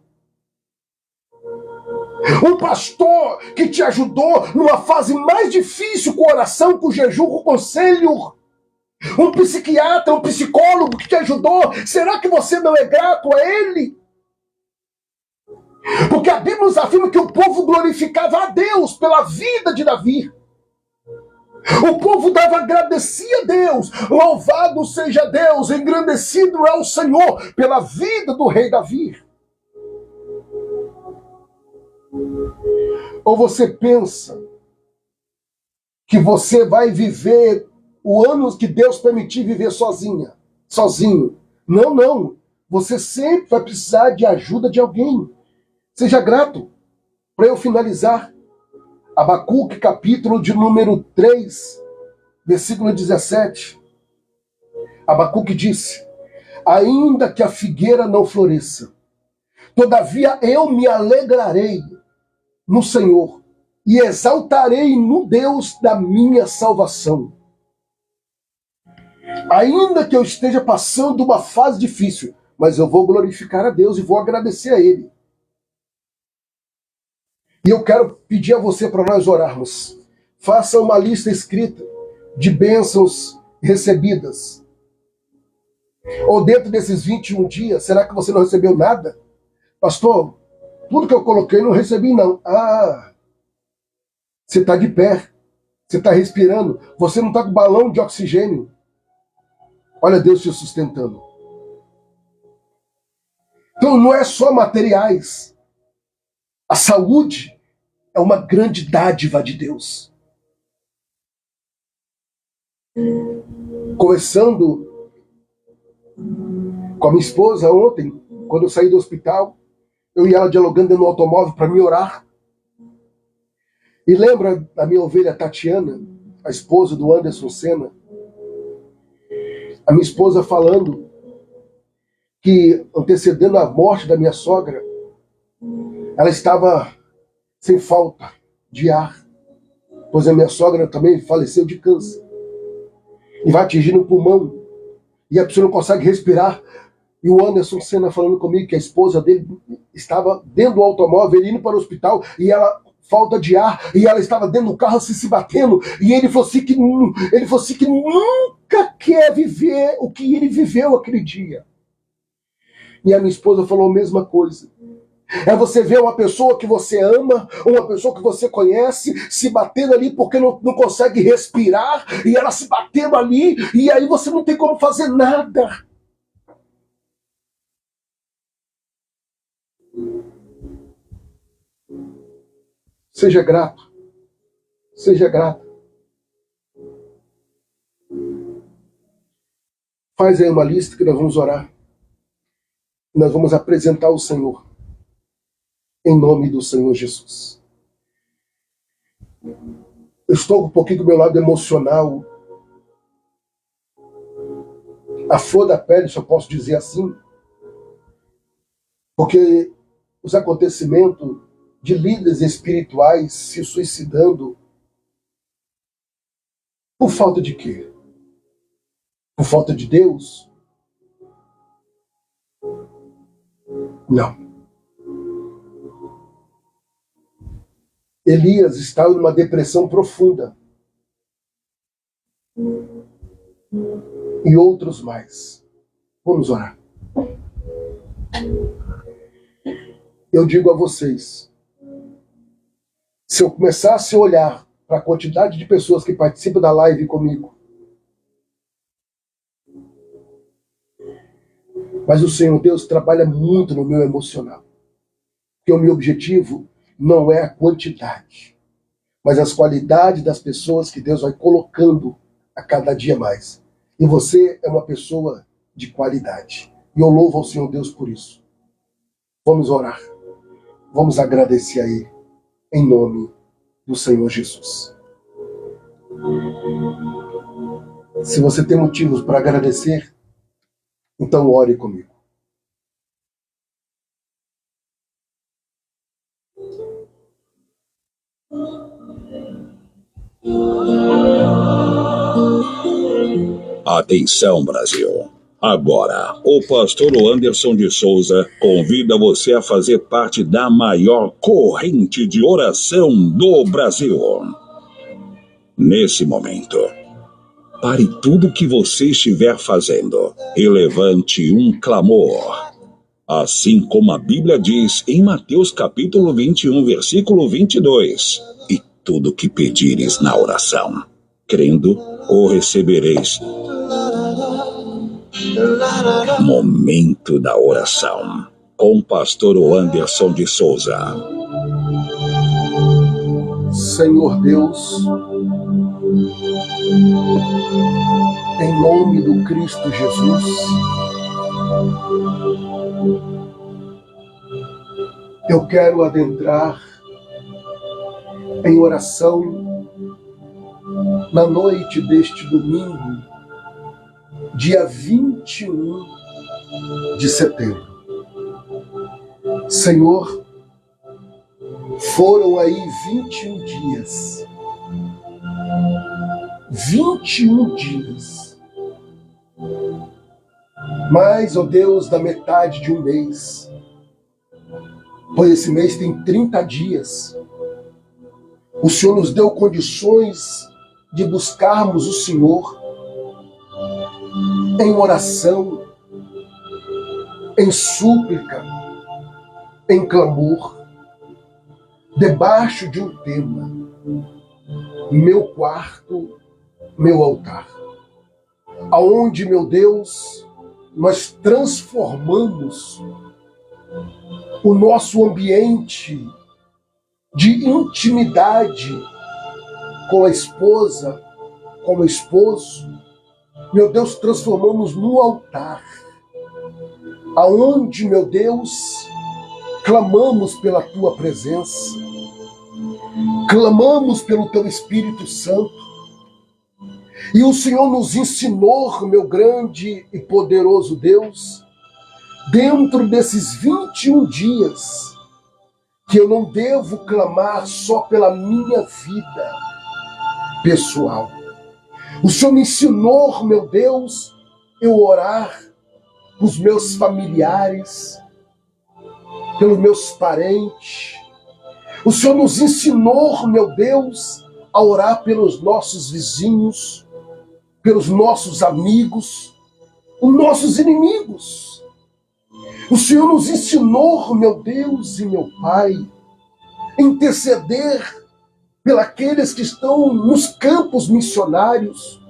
Um pastor que te ajudou numa fase mais difícil, com oração, com jejum, com conselho. Um psiquiatra, um psicólogo que te ajudou. Será que você não é grato a ele? Porque a Bíblia nos afirma que o povo glorificava a Deus pela vida de Davi. O povo agradecia a Deus. Louvado seja Deus, engrandecido é o Senhor pela vida do rei Davi. Ou você pensa que você vai viver o ano que Deus permitir viver sozinho? Não, não. Você sempre vai precisar de ajuda de alguém. Seja grato. Para eu finalizar, Abacuque, capítulo de número 3, versículo 17. Abacuque disse, ainda que a figueira não floresça, todavia eu me alegrarei no Senhor e exaltarei no Deus da minha salvação. Ainda que eu esteja passando uma fase difícil, mas eu vou glorificar a Deus e vou agradecer a Ele. E eu quero pedir a você para nós orarmos. Faça uma lista escrita de bênçãos recebidas. Ou dentro desses 21 dias, será que você não recebeu nada? Pastor, tudo que eu coloquei não recebi não. Ah, você está de pé, você está respirando, você não está com balão de oxigênio. Olha Deus te sustentando. Então não é só materiais. A saúde é uma grande dádiva de Deus. Conversando com a minha esposa ontem, quando eu saí do hospital, eu e ela dialogando dentro do automóvel para me orar. E lembra da minha ovelha Tatiana, a esposa do Anderson Senna? A minha esposa falando que, antecedendo a morte da minha sogra, ela estava sem falta de ar, pois a minha sogra também faleceu de câncer. E vai atingindo o pulmão, e a pessoa não consegue respirar. E o Anderson Senna falando comigo que a esposa dele estava dentro do automóvel, ele indo para o hospital, e ela, falta de ar, e ela estava dentro do carro se batendo, e ele falou assim que nunca quer viver o que ele viveu aquele dia. E a minha esposa falou a mesma coisa. É você ver uma pessoa que você ama, uma pessoa que você conhece, se batendo ali porque não consegue respirar, e ela se batendo ali, e aí você não tem como fazer nada. Seja grato. Seja grato. Faz aí uma lista que nós vamos orar. Nós vamos apresentar o Senhor. Em nome do Senhor Jesus. Eu estou um pouquinho do meu lado emocional. A flor da pele, se eu posso dizer assim. Porque os acontecimentos de líderes espirituais se suicidando. Por falta de quê? Por falta de Deus? Não. Elias estava numa depressão profunda. E outros mais. Vamos orar. Eu digo a vocês, se eu começasse a olhar para a quantidade de pessoas que participam da live comigo, mas o Senhor Deus trabalha muito no meu emocional. Porque o meu objetivo não é a quantidade, mas as qualidades das pessoas que Deus vai colocando a cada dia mais. E você é uma pessoa de qualidade. E eu louvo ao Senhor Deus por isso. Vamos orar. Vamos agradecer a Ele, em nome do Senhor Jesus. Se você tem motivos para agradecer, então ore comigo. Atenção, Brasil! Agora, o pastor Anderson de Souza convida você a fazer parte da maior corrente de oração do Brasil. Nesse momento, pare tudo o que você estiver fazendo e levante um clamor. Assim como a Bíblia diz em Mateus capítulo 21, versículo 22, e tudo o que pedires na oração, crendo, o recebereis. Momento da oração, com o pastor Anderson de Souza. Senhor Deus, em nome do Cristo Jesus, eu quero adentrar em oração na noite deste domingo, dia 21 de setembro. Senhor, foram aí 21 dias. 21 dias. Mais, ó Deus, da metade de um mês. Pois esse mês tem 30 dias. O Senhor nos deu condições de buscarmos o Senhor em oração, em súplica, em clamor, debaixo de um tema: meu quarto, meu altar. Aonde, meu Deus, nós transformamos o nosso ambiente de intimidade com a esposa, com o esposo, meu Deus, transformamos no altar, aonde, meu Deus, clamamos pela tua presença, clamamos pelo teu Espírito Santo, e o Senhor nos ensinou, meu grande e poderoso Deus, dentro desses 21 dias, que eu não devo clamar só pela minha vida pessoal. O Senhor me ensinou, meu Deus, eu orar pelos meus familiares, pelos meus parentes. O Senhor nos ensinou, meu Deus, a orar pelos nossos vizinhos, pelos nossos amigos, os nossos inimigos. O Senhor nos ensinou, meu Deus e meu Pai, a interceder pelos que estão nos campos missionários.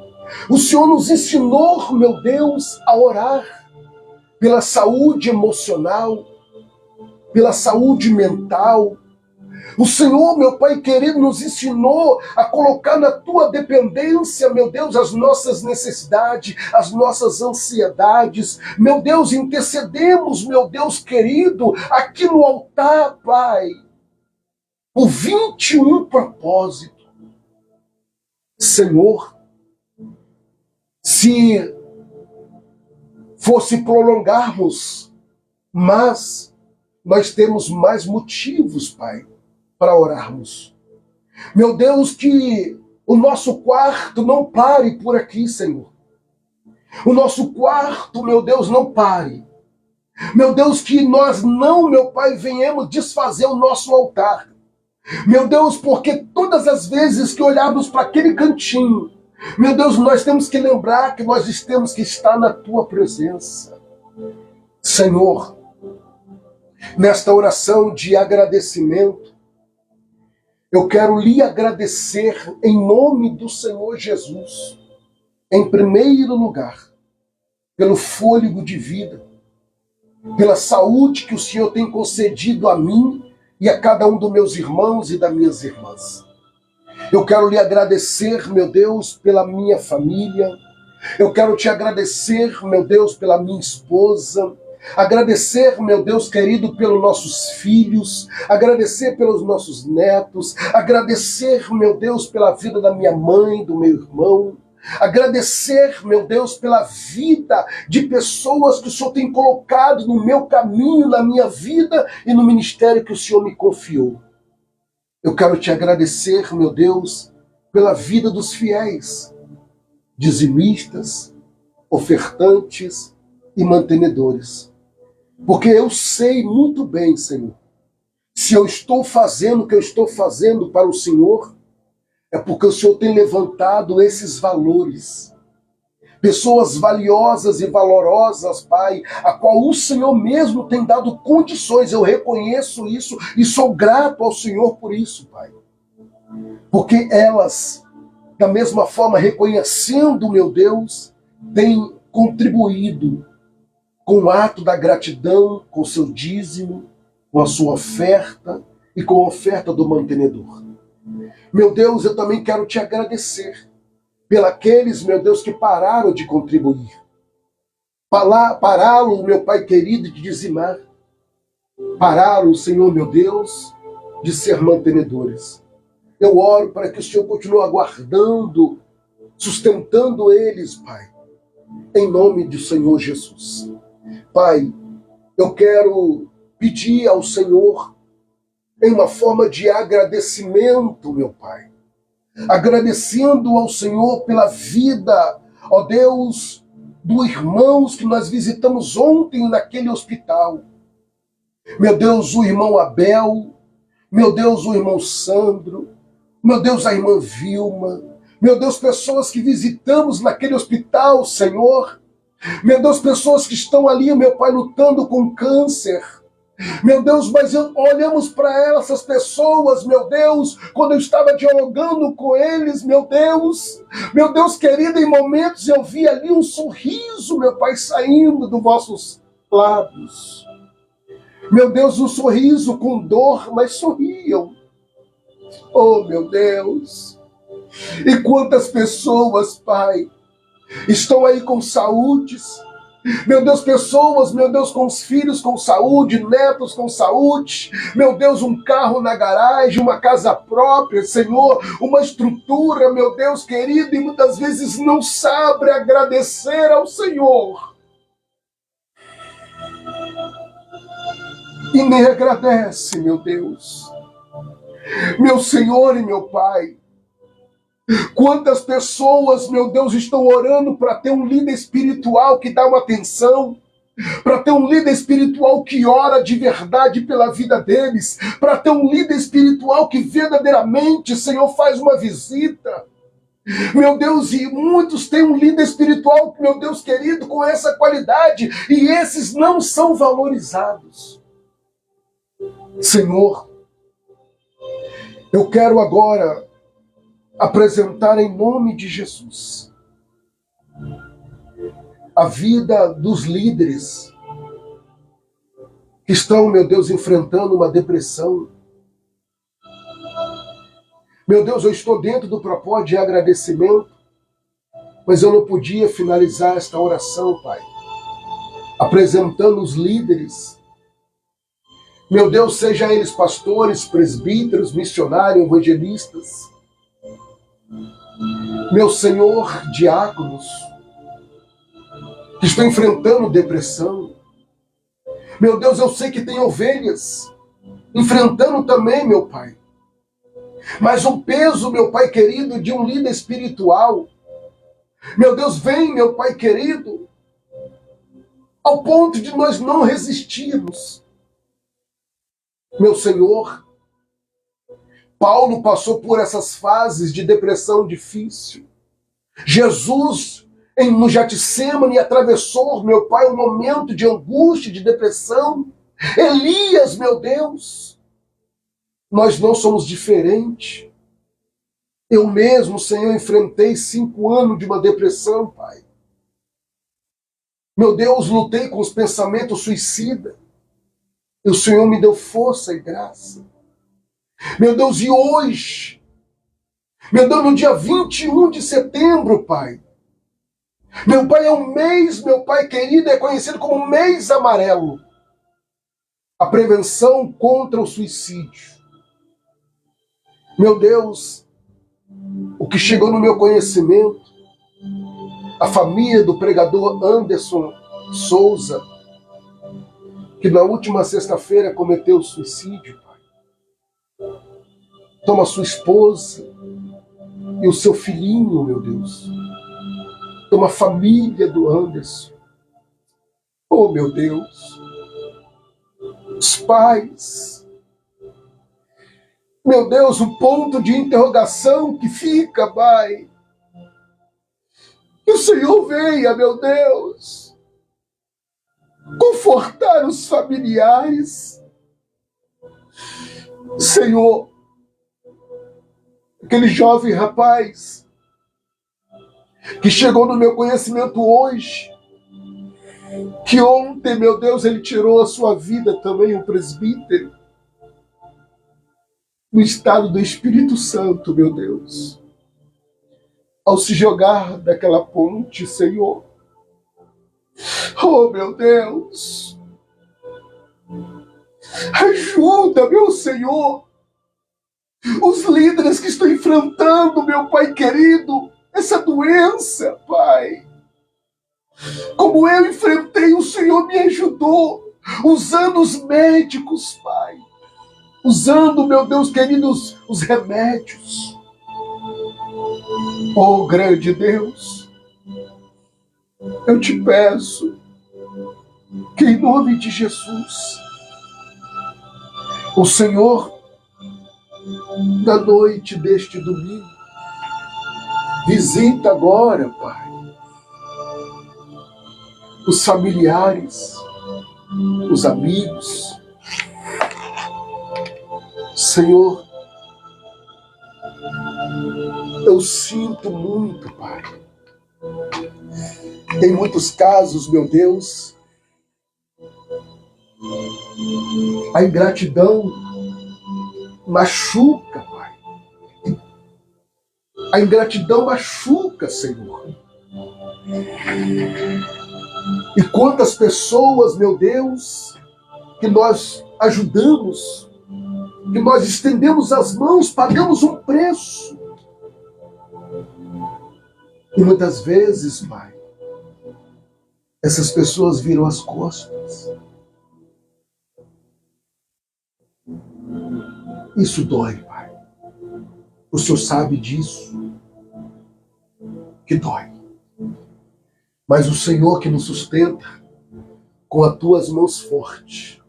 O Senhor nos ensinou, meu Deus, a orar pela saúde emocional, pela saúde mental. O Senhor, meu Pai querido, nos ensinou a colocar na tua dependência, meu Deus, as nossas necessidades, as nossas ansiedades. Meu Deus, intercedemos, meu Deus querido, aqui no altar, Pai, por 21 propósitos. Senhor, se fosse prolongarmos, mas nós temos mais motivos, Pai, para orarmos. Meu Deus, que o nosso quarto não pare por aqui, Senhor. O nosso quarto, meu Deus, não pare. Meu Deus, que nós não, meu Pai, venhamos desfazer o nosso altar. Meu Deus, porque todas as vezes que olharmos para aquele cantinho, meu Deus, nós temos que lembrar que nós temos que estar na tua presença. Senhor, nesta oração de agradecimento, eu quero lhe agradecer em nome do Senhor Jesus, em primeiro lugar, pelo fôlego de vida, pela saúde que o Senhor tem concedido a mim e a cada um dos meus irmãos e das minhas irmãs. Eu quero lhe agradecer, meu Deus, pela minha família. Eu quero te agradecer, meu Deus, pela minha esposa. Agradecer, meu Deus querido, pelos nossos filhos, agradecer pelos nossos netos, agradecer, meu Deus, pela vida da minha mãe, do meu irmão, agradecer, meu Deus, pela vida de pessoas que o Senhor tem colocado no meu caminho, na minha vida e no ministério que o Senhor me confiou. Eu quero te agradecer, meu Deus, pela vida dos fiéis, dizimistas, ofertantes e mantenedores. Porque eu sei muito bem, Senhor, se eu estou fazendo o que eu estou fazendo para o Senhor, é porque o Senhor tem levantado esses valores. Pessoas valiosas e valorosas, Pai, a qual o Senhor mesmo tem dado condições. Eu reconheço isso e sou grato ao Senhor por isso, Pai. Porque elas, da mesma forma, reconhecendo, meu Deus, têm contribuído com o ato da gratidão, com o seu dízimo, com a sua oferta e com a oferta do mantenedor. Meu Deus, eu também quero te agradecer pelos, meu Deus, que pararam de contribuir. Pararam, meu Pai querido, de dizimar. Pararam, Senhor, meu Deus, de ser mantenedores. Eu oro para que o Senhor continue aguardando, sustentando eles, Pai, em nome do Senhor Jesus. Pai, eu quero pedir ao Senhor em uma forma de agradecimento, meu Pai. Agradecendo ao Senhor pela vida, ó Deus, dos irmãos que nós visitamos ontem naquele hospital. Meu Deus, o irmão Abel, meu Deus, o irmão Sandro, meu Deus, a irmã Vilma, meu Deus, pessoas que visitamos naquele hospital, Senhor. Meu Deus, pessoas que estão ali, meu Pai, lutando com câncer. Meu Deus, mas olhamos para elas, essas pessoas, meu Deus, quando eu estava dialogando com eles, meu Deus querido, em momentos eu vi ali um sorriso, meu Pai, saindo dos vossos lábios. Meu Deus, um sorriso com dor, mas sorriam. Oh, meu Deus! E quantas pessoas, Pai, estão aí com saúdes, meu Deus, pessoas, meu Deus, com os filhos com saúde, netos com saúde, meu Deus, um carro na garagem, uma casa própria, Senhor, uma estrutura, meu Deus querido, e muitas vezes não sabe agradecer ao Senhor. E nem agradece, meu Deus. Meu Senhor e meu Pai, quantas pessoas, meu Deus, estão orando para ter um líder espiritual que dá uma atenção, para ter um líder espiritual que ora de verdade pela vida deles, para ter um líder espiritual que verdadeiramente, Senhor, faz uma visita. Meu Deus, e muitos têm um líder espiritual, meu Deus querido, com essa qualidade, e esses não são valorizados. Senhor, eu quero agora apresentar em nome de Jesus a vida dos líderes que estão, meu Deus, enfrentando uma depressão. Meu Deus, eu estou dentro do propósito de agradecimento, mas eu não podia finalizar esta oração, Pai, apresentando os líderes. Meu Deus, seja eles pastores, presbíteros, missionários, evangelistas, meu Senhor, diáconos, que estão enfrentando depressão. Meu Deus, eu sei que tem ovelhas enfrentando também, meu Pai. Mas o peso, meu Pai querido, de um líder espiritual, meu Deus, vem, meu Pai querido, ao ponto de nós não resistirmos. Meu Senhor, Paulo passou por essas fases de depressão difícil. Jesus, no Getsemane, atravessou, meu Pai, um momento de angústia, de depressão. Elias, meu Deus, nós não somos diferentes. Eu mesmo, Senhor, enfrentei 5 anos de uma depressão, Pai. Meu Deus, lutei com os pensamentos suicidas. E o Senhor me deu força e graça. Meu Deus, e hoje, meu Deus, no dia 21 de setembro, Pai, meu Pai, é um mês, meu Pai querido, é conhecido como mês amarelo. A prevenção contra o suicídio. Meu Deus, o que chegou no meu conhecimento, a família do pregador Anderson Souza, que na última sexta-feira cometeu suicídio, Pai. Toma sua esposa e o seu filhinho, meu Deus. Toma a família do Anderson. Oh, meu Deus. Os pais. Meu Deus, o ponto de interrogação que fica, Pai. Que o Senhor venha, meu Deus, confortar os familiares. Senhor, aquele jovem rapaz que chegou no meu conhecimento hoje, que ontem, meu Deus, ele tirou a sua vida também, um presbítero, no estado do Espírito Santo, meu Deus. Ao se jogar daquela ponte, Senhor. Oh, meu Deus. Ajuda, meu Senhor. Os líderes que estão enfrentando, meu Pai querido, essa doença, Pai. Como eu enfrentei, o Senhor me ajudou, usando os médicos, Pai. Usando, meu Deus querido, os remédios. Oh, grande Deus, eu te peço que em nome de Jesus, o Senhor, na noite deste domingo, visita agora, Pai, os familiares, os amigos. Senhor, eu sinto muito, Pai. Em muitos casos, meu Deus, a ingratidão machuca, Pai. A ingratidão machuca, Senhor. E quantas pessoas, meu Deus, que nós ajudamos, que nós estendemos as mãos, pagamos um preço. E muitas vezes, Pai, essas pessoas viram as costas. Isso dói, Pai. O Senhor sabe disso, que dói. Mas o Senhor que nos sustenta com as tuas mãos fortes.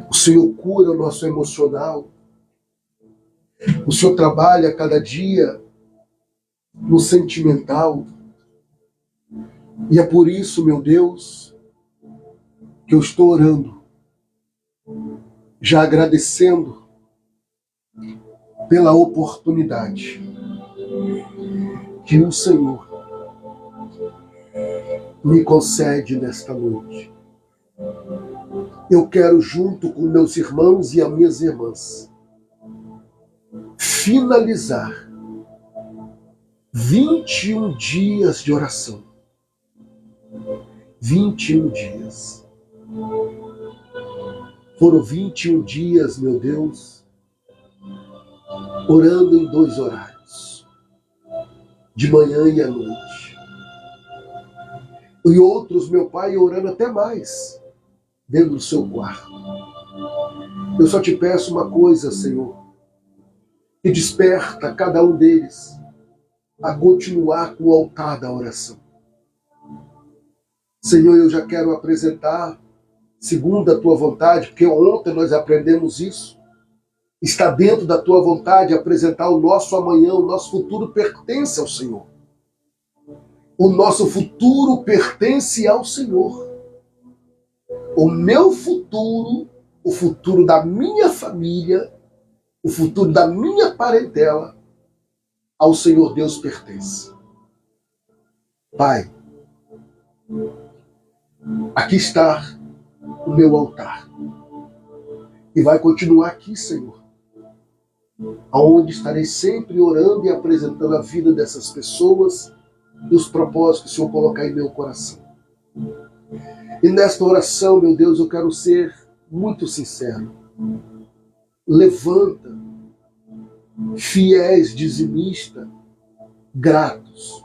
O Senhor cura o nosso emocional. O Senhor trabalha cada dia no sentimental. E é por isso, meu Deus, que eu estou orando, já agradecendo pela oportunidade que o Senhor me concede nesta noite. Eu quero, junto com meus irmãos e as minhas irmãs, finalizar 21 dias de oração. 21 dias. Foram 21 dias, meu Deus, orando em 2 horários, de manhã e à noite. E outros, meu Pai, orando até mais, dentro do seu quarto. Eu só te peço uma coisa, Senhor, que desperta cada um deles a continuar com o altar da oração. Senhor, eu já quero apresentar, segundo a tua vontade, porque ontem nós aprendemos isso, está dentro da tua vontade apresentar o nosso amanhã, o nosso futuro pertence ao Senhor. O nosso futuro pertence ao Senhor. O meu futuro, o futuro da minha família, o futuro da minha parentela, ao Senhor Deus pertence. Pai, aqui está o meu altar. E vai continuar aqui, Senhor, aonde estarei sempre orando e apresentando a vida dessas pessoas e os propósitos que o Senhor colocar em meu coração. E nesta oração, meu Deus, eu quero ser muito sincero. Levanta fiéis dizimistas, gratos.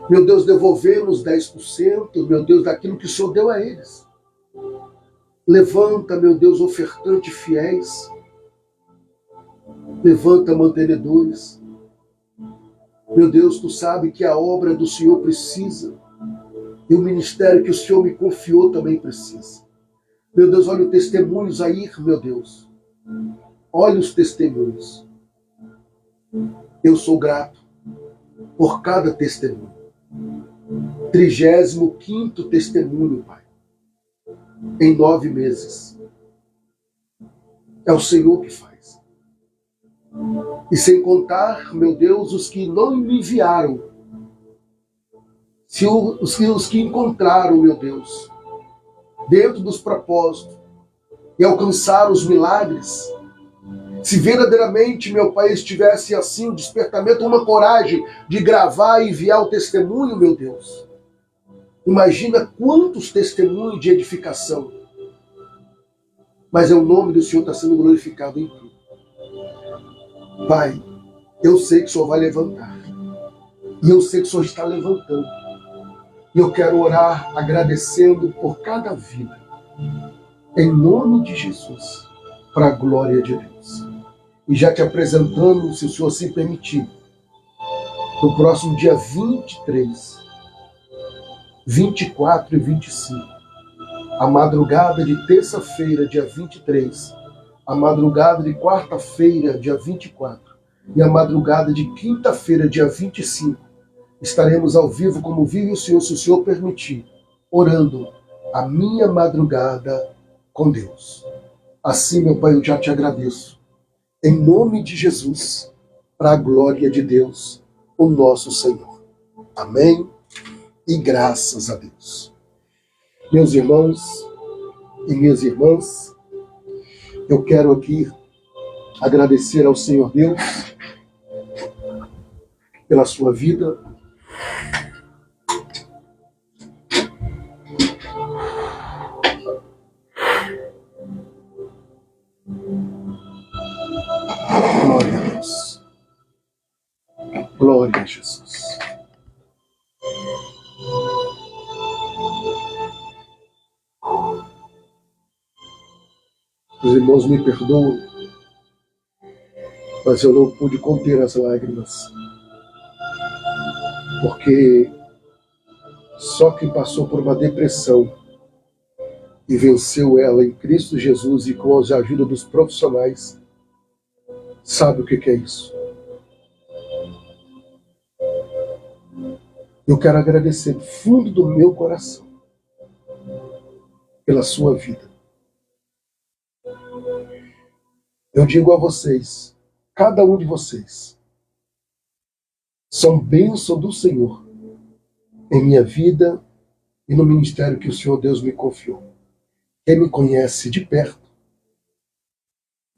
Meu Deus, devolvemos 10%, meu Deus, daquilo que o Senhor deu a eles. Levanta, meu Deus, ofertante fiéis. Levanta mantenedores. Meu Deus, tu sabe que a obra do Senhor precisa. E o ministério que o Senhor me confiou também precisa. Meu Deus, olha os testemunhos aí, meu Deus. Olha os testemunhos. Eu sou grato por cada testemunho. 35º testemunho, Pai. Em 9 meses. É o Senhor que faz. E sem contar, meu Deus, os que não me enviaram. Os que encontraram, meu Deus, dentro dos propósitos e alcançaram os milagres. Se verdadeiramente, meu Pai, estivesse assim, um despertamento, uma coragem de gravar e enviar o testemunho, meu Deus. Imagina quantos testemunhos de edificação. Mas é o nome do Senhor está sendo glorificado em tudo. Pai, eu sei que o Senhor vai levantar. E eu sei que o Senhor está levantando. E eu quero orar agradecendo por cada vida. Em nome de Jesus. Para a glória de Deus. E já te apresentando, se o Senhor assim permitir, no próximo dia 23, 24 e 25, a madrugada de terça-feira, dia 23, a madrugada de quarta-feira, dia 24, e a madrugada de quinta-feira, dia 25, estaremos ao vivo, como vive o Senhor, se o Senhor permitir, orando a minha madrugada com Deus. Assim, meu Pai, eu já te agradeço. Em nome de Jesus, para a glória de Deus, o nosso Senhor. Amém? E graças a Deus. Meus irmãos e minhas irmãs, eu quero aqui agradecer ao Senhor Deus pela sua vida. Glória a Deus. Glória a Jesus. Os irmãos me perdoam, mas eu não pude conter as lágrimas, porque só quem passou por uma depressão e venceu ela em Cristo Jesus e com a ajuda dos profissionais sabe o que é isso. Eu quero agradecer do fundo do meu coração pela sua vida. Eu digo a vocês, cada um de vocês, são bênção do Senhor em minha vida e no ministério que o Senhor Deus me confiou. Quem me conhece de perto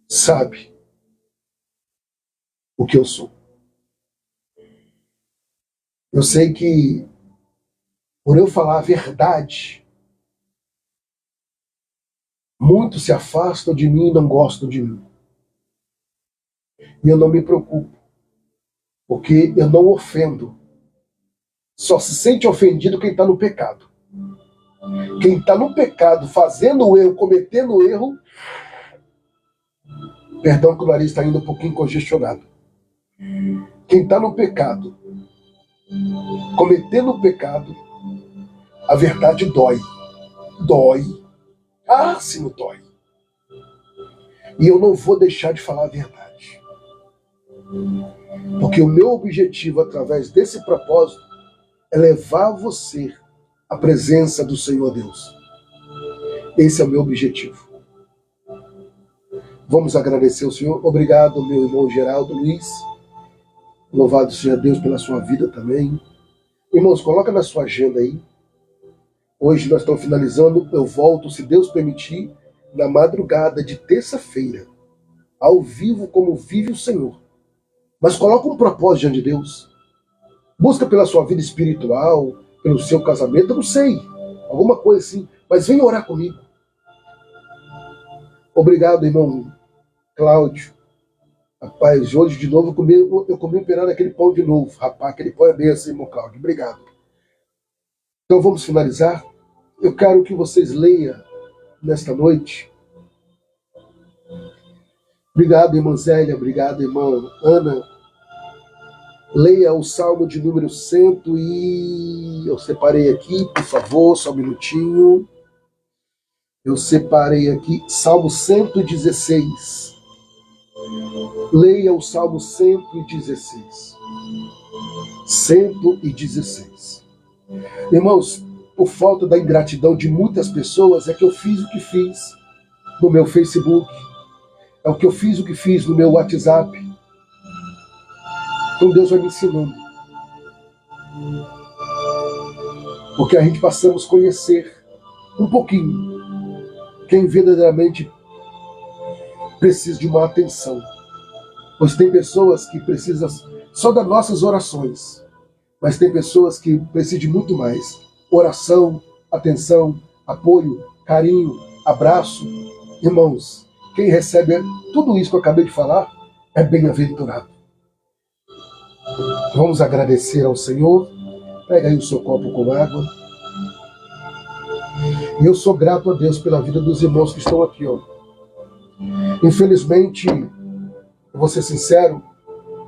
sabe o que eu sou. Eu sei que, por eu falar a verdade, muitos se afastam de mim e não gostam de mim. E eu não me preocupo, porque eu não ofendo. Só se sente ofendido quem está no pecado. Quem está no pecado, fazendo o erro, cometendo o erro, perdão que o nariz está indo um pouquinho congestionado. Quem está no pecado, cometendo o pecado, a verdade dói. Dói. Ah, se não dói. E eu não vou deixar de falar a verdade. Porque o meu objetivo, através desse propósito, é levar você à presença do Senhor Deus. Esse é o meu objetivo. Vamos agradecer ao Senhor. Obrigado, meu irmão Geraldo Luiz. Louvado seja Deus pela sua vida também. Irmãos, coloca na sua agenda aí. Hoje nós estamos finalizando. Eu volto, se Deus permitir, na madrugada de terça-feira, ao vivo como vive o Senhor. Mas coloca um propósito diante de Deus. Busca pela sua vida espiritual, pelo seu casamento, eu não sei. Alguma coisa assim. Mas vem orar comigo. Obrigado, irmão Cláudio. Rapaz, hoje de novo eu comi um pedaço daquele pão de novo. Rapaz, aquele pão é bem assim, irmão Cláudio. Obrigado. Então vamos finalizar. Eu quero que vocês leiam nesta noite. Obrigado, irmã Zélia. Obrigado, irmã Ana. Leia o Salmo de número 100 e... Eu separei aqui, por favor, só um minutinho. Eu separei aqui, Salmo 116. Leia o Salmo 116. 116. Irmãos, por falta da ingratidão de muitas pessoas, é que eu fiz o que fiz no meu Facebook. É o que eu fiz, o que fiz no meu WhatsApp. Então Deus vai me ensinando. Porque a gente passamos a conhecer um pouquinho quem verdadeiramente precisa de uma atenção. Pois tem pessoas que precisam só das nossas orações. Mas tem pessoas que precisam de muito mais. Oração, atenção, apoio, carinho, abraço. Irmãos, quem recebe tudo isso que eu acabei de falar é bem-aventurado. Vamos agradecer ao Senhor. Pega aí o seu copo com água. E eu sou grato a Deus pela vida dos irmãos que estão aqui, ó. Infelizmente, eu vou ser sincero,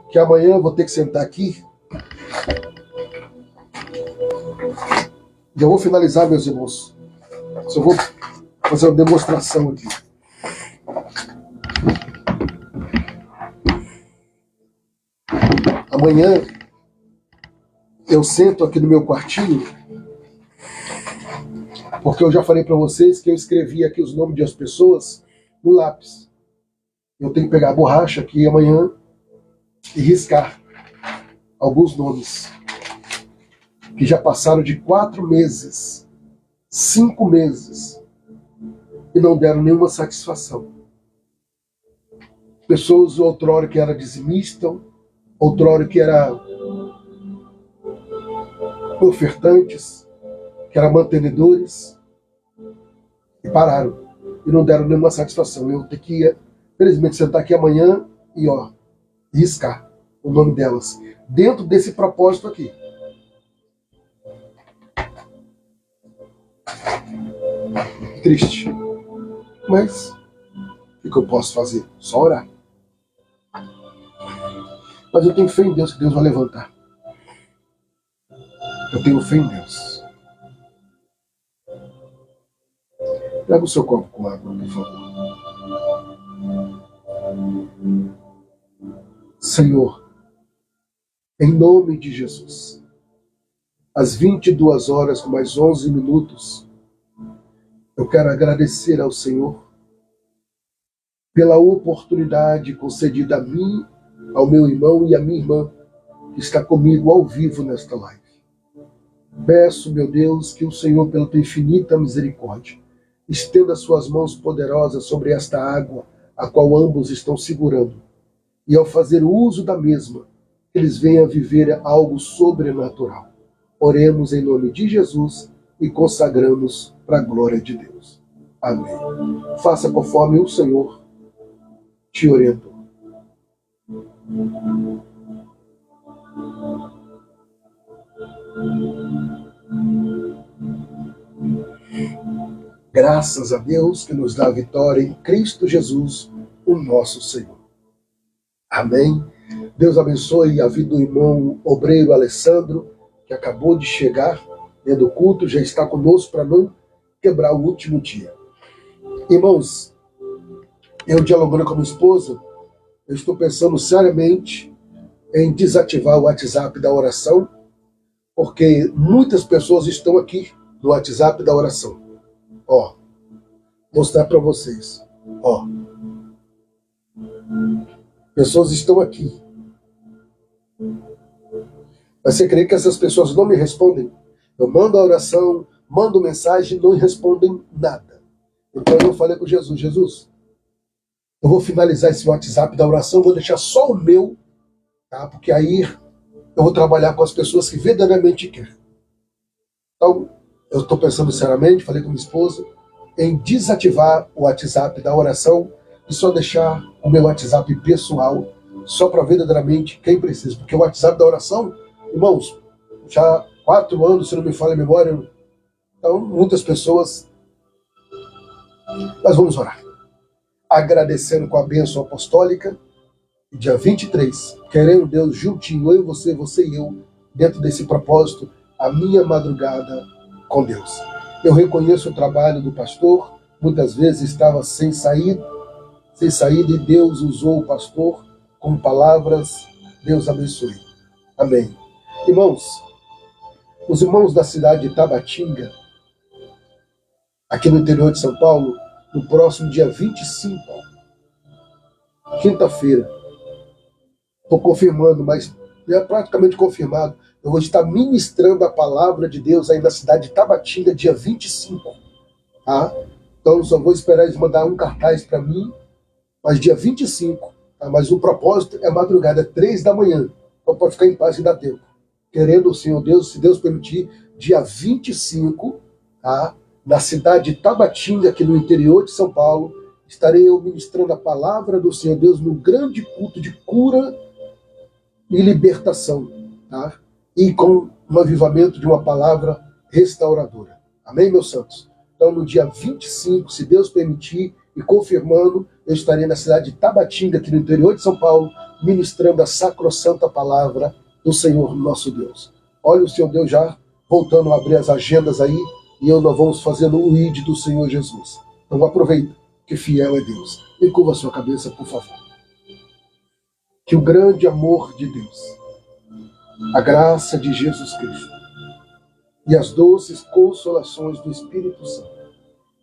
que amanhã eu vou ter que sentar aqui. E eu vou finalizar, meus irmãos. Só vou fazer uma demonstração aqui. Amanhã eu sento aqui no meu quartinho, porque eu já falei para vocês que eu escrevi aqui os nomes das pessoas no lápis. Eu tenho que pegar a borracha aqui amanhã e riscar alguns nomes que já passaram de 4 meses, 5 meses e não deram nenhuma satisfação. Pessoas outrora que era dizimista, outrora que era ofertantes, que eram mantenedores, e pararam. E não deram nenhuma satisfação. Eu tenho que, felizmente, sentar aqui amanhã e riscar o nome delas. Dentro desse propósito aqui. Triste. Mas, o que eu posso fazer? Só orar. Mas eu tenho fé em Deus, que Deus vai levantar. Eu tenho fé em Deus. Pega o seu copo com água, por favor. Senhor, em nome de Jesus, às 22 horas com mais 11 minutos, eu quero agradecer ao Senhor pela oportunidade concedida a mim, ao meu irmão e à minha irmã, que está comigo ao vivo nesta live. Peço, meu Deus, que o Senhor, pela tua infinita misericórdia, estenda suas mãos poderosas sobre esta água, a qual ambos estão segurando, e ao fazer uso da mesma, eles venham a viver algo sobrenatural. Oremos em nome de Jesus e consagramos para a glória de Deus. Amém. Faça conforme o Senhor te orientou. Graças a Deus que nos dá a vitória em Cristo Jesus, o nosso Senhor. Amém. Deus abençoe a vida do irmão obreiro Alessandro, que acabou de chegar dentro do culto, já está conosco para não quebrar o último dia. Irmãos, eu dialogando com a minha esposa, eu estou pensando seriamente em desativar o WhatsApp da oração, porque muitas pessoas estão aqui no WhatsApp da oração. Mostrar para vocês. Pessoas estão aqui. Mas você crê que essas pessoas não me respondem? Eu mando a oração, mando mensagem, não respondem nada. Então eu falei com Jesus, eu vou finalizar esse WhatsApp da oração, vou deixar só o meu, tá? Porque aí eu vou trabalhar com as pessoas que verdadeiramente querem. Então, eu estou pensando seriamente, falei com minha esposa, em desativar o WhatsApp da oração e só deixar o meu WhatsApp pessoal, só para verdadeiramente quem precisa. Porque o WhatsApp da oração, irmãos, já há 4 anos, se não me falha a memória, então muitas pessoas. Nós vamos orar. Agradecendo com a bênção apostólica, dia 23, querendo Deus juntinho, eu e você e eu, dentro desse propósito, a minha madrugada com Deus. Eu reconheço o trabalho do pastor, muitas vezes estava sem saída, e Deus usou o pastor com palavras. Deus abençoe. Amém. Irmãos, os irmãos da cidade de Tabatinga, aqui no interior de São Paulo, no próximo dia 25, quinta-feira, estou confirmando, mas é praticamente confirmado, eu vou estar ministrando a palavra de Deus aí na cidade de Tabatinga, dia 25. Tá? Então, só vou esperar eles mandar um cartaz para mim, mas dia 25. Tá? Mas o propósito é madrugada, 3 da manhã. Então pode ficar em paz e dá tempo. Querendo o Senhor Deus, se Deus permitir, dia 25, tá? Na cidade de Tabatinga, aqui no interior de São Paulo, estarei eu ministrando a palavra do Senhor Deus no grande culto de cura e libertação. Tá? E com um avivamento de uma palavra restauradora. Amém, meus santos? Então, no dia 25, se Deus permitir, e confirmando, eu estarei na cidade de Tabatinga, aqui no interior de São Paulo, ministrando a sacrossanta palavra do Senhor nosso Deus. Olha o Senhor Deus já voltando a abrir as agendas aí, e nós vamos fazendo o ID do Senhor Jesus. Então aproveita, que fiel é Deus. E curva a sua cabeça, por favor. Que o grande amor de Deus, a graça de Jesus Cristo e as doces consolações do Espírito Santo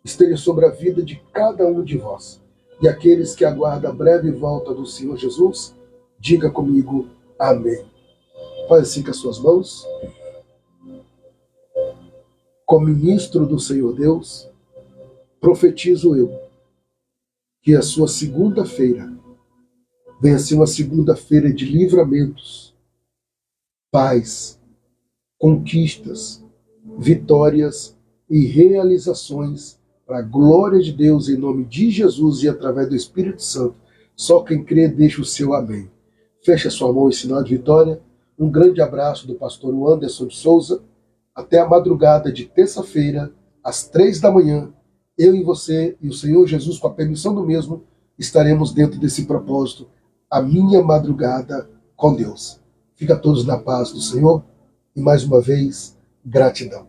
estejam sobre a vida de cada um de vós e aqueles que aguardam a breve volta do Senhor Jesus, diga comigo, amém. Faz assim com as suas mãos. Como ministro do Senhor Deus, profetizo eu que a sua segunda-feira venha ser uma segunda-feira de livramentos, paz, conquistas, vitórias e realizações para a glória de Deus, em nome de Jesus e através do Espírito Santo. Só quem crê deixa o seu amém. Feche a sua mão em sinal de vitória. Um grande abraço do pastor Anderson de Souza. Até a madrugada de terça-feira, às 3 da manhã, eu e você e o Senhor Jesus, com a permissão do mesmo, estaremos dentro desse propósito, a minha madrugada com Deus. Fica todos na paz do Senhor e, mais uma vez, gratidão.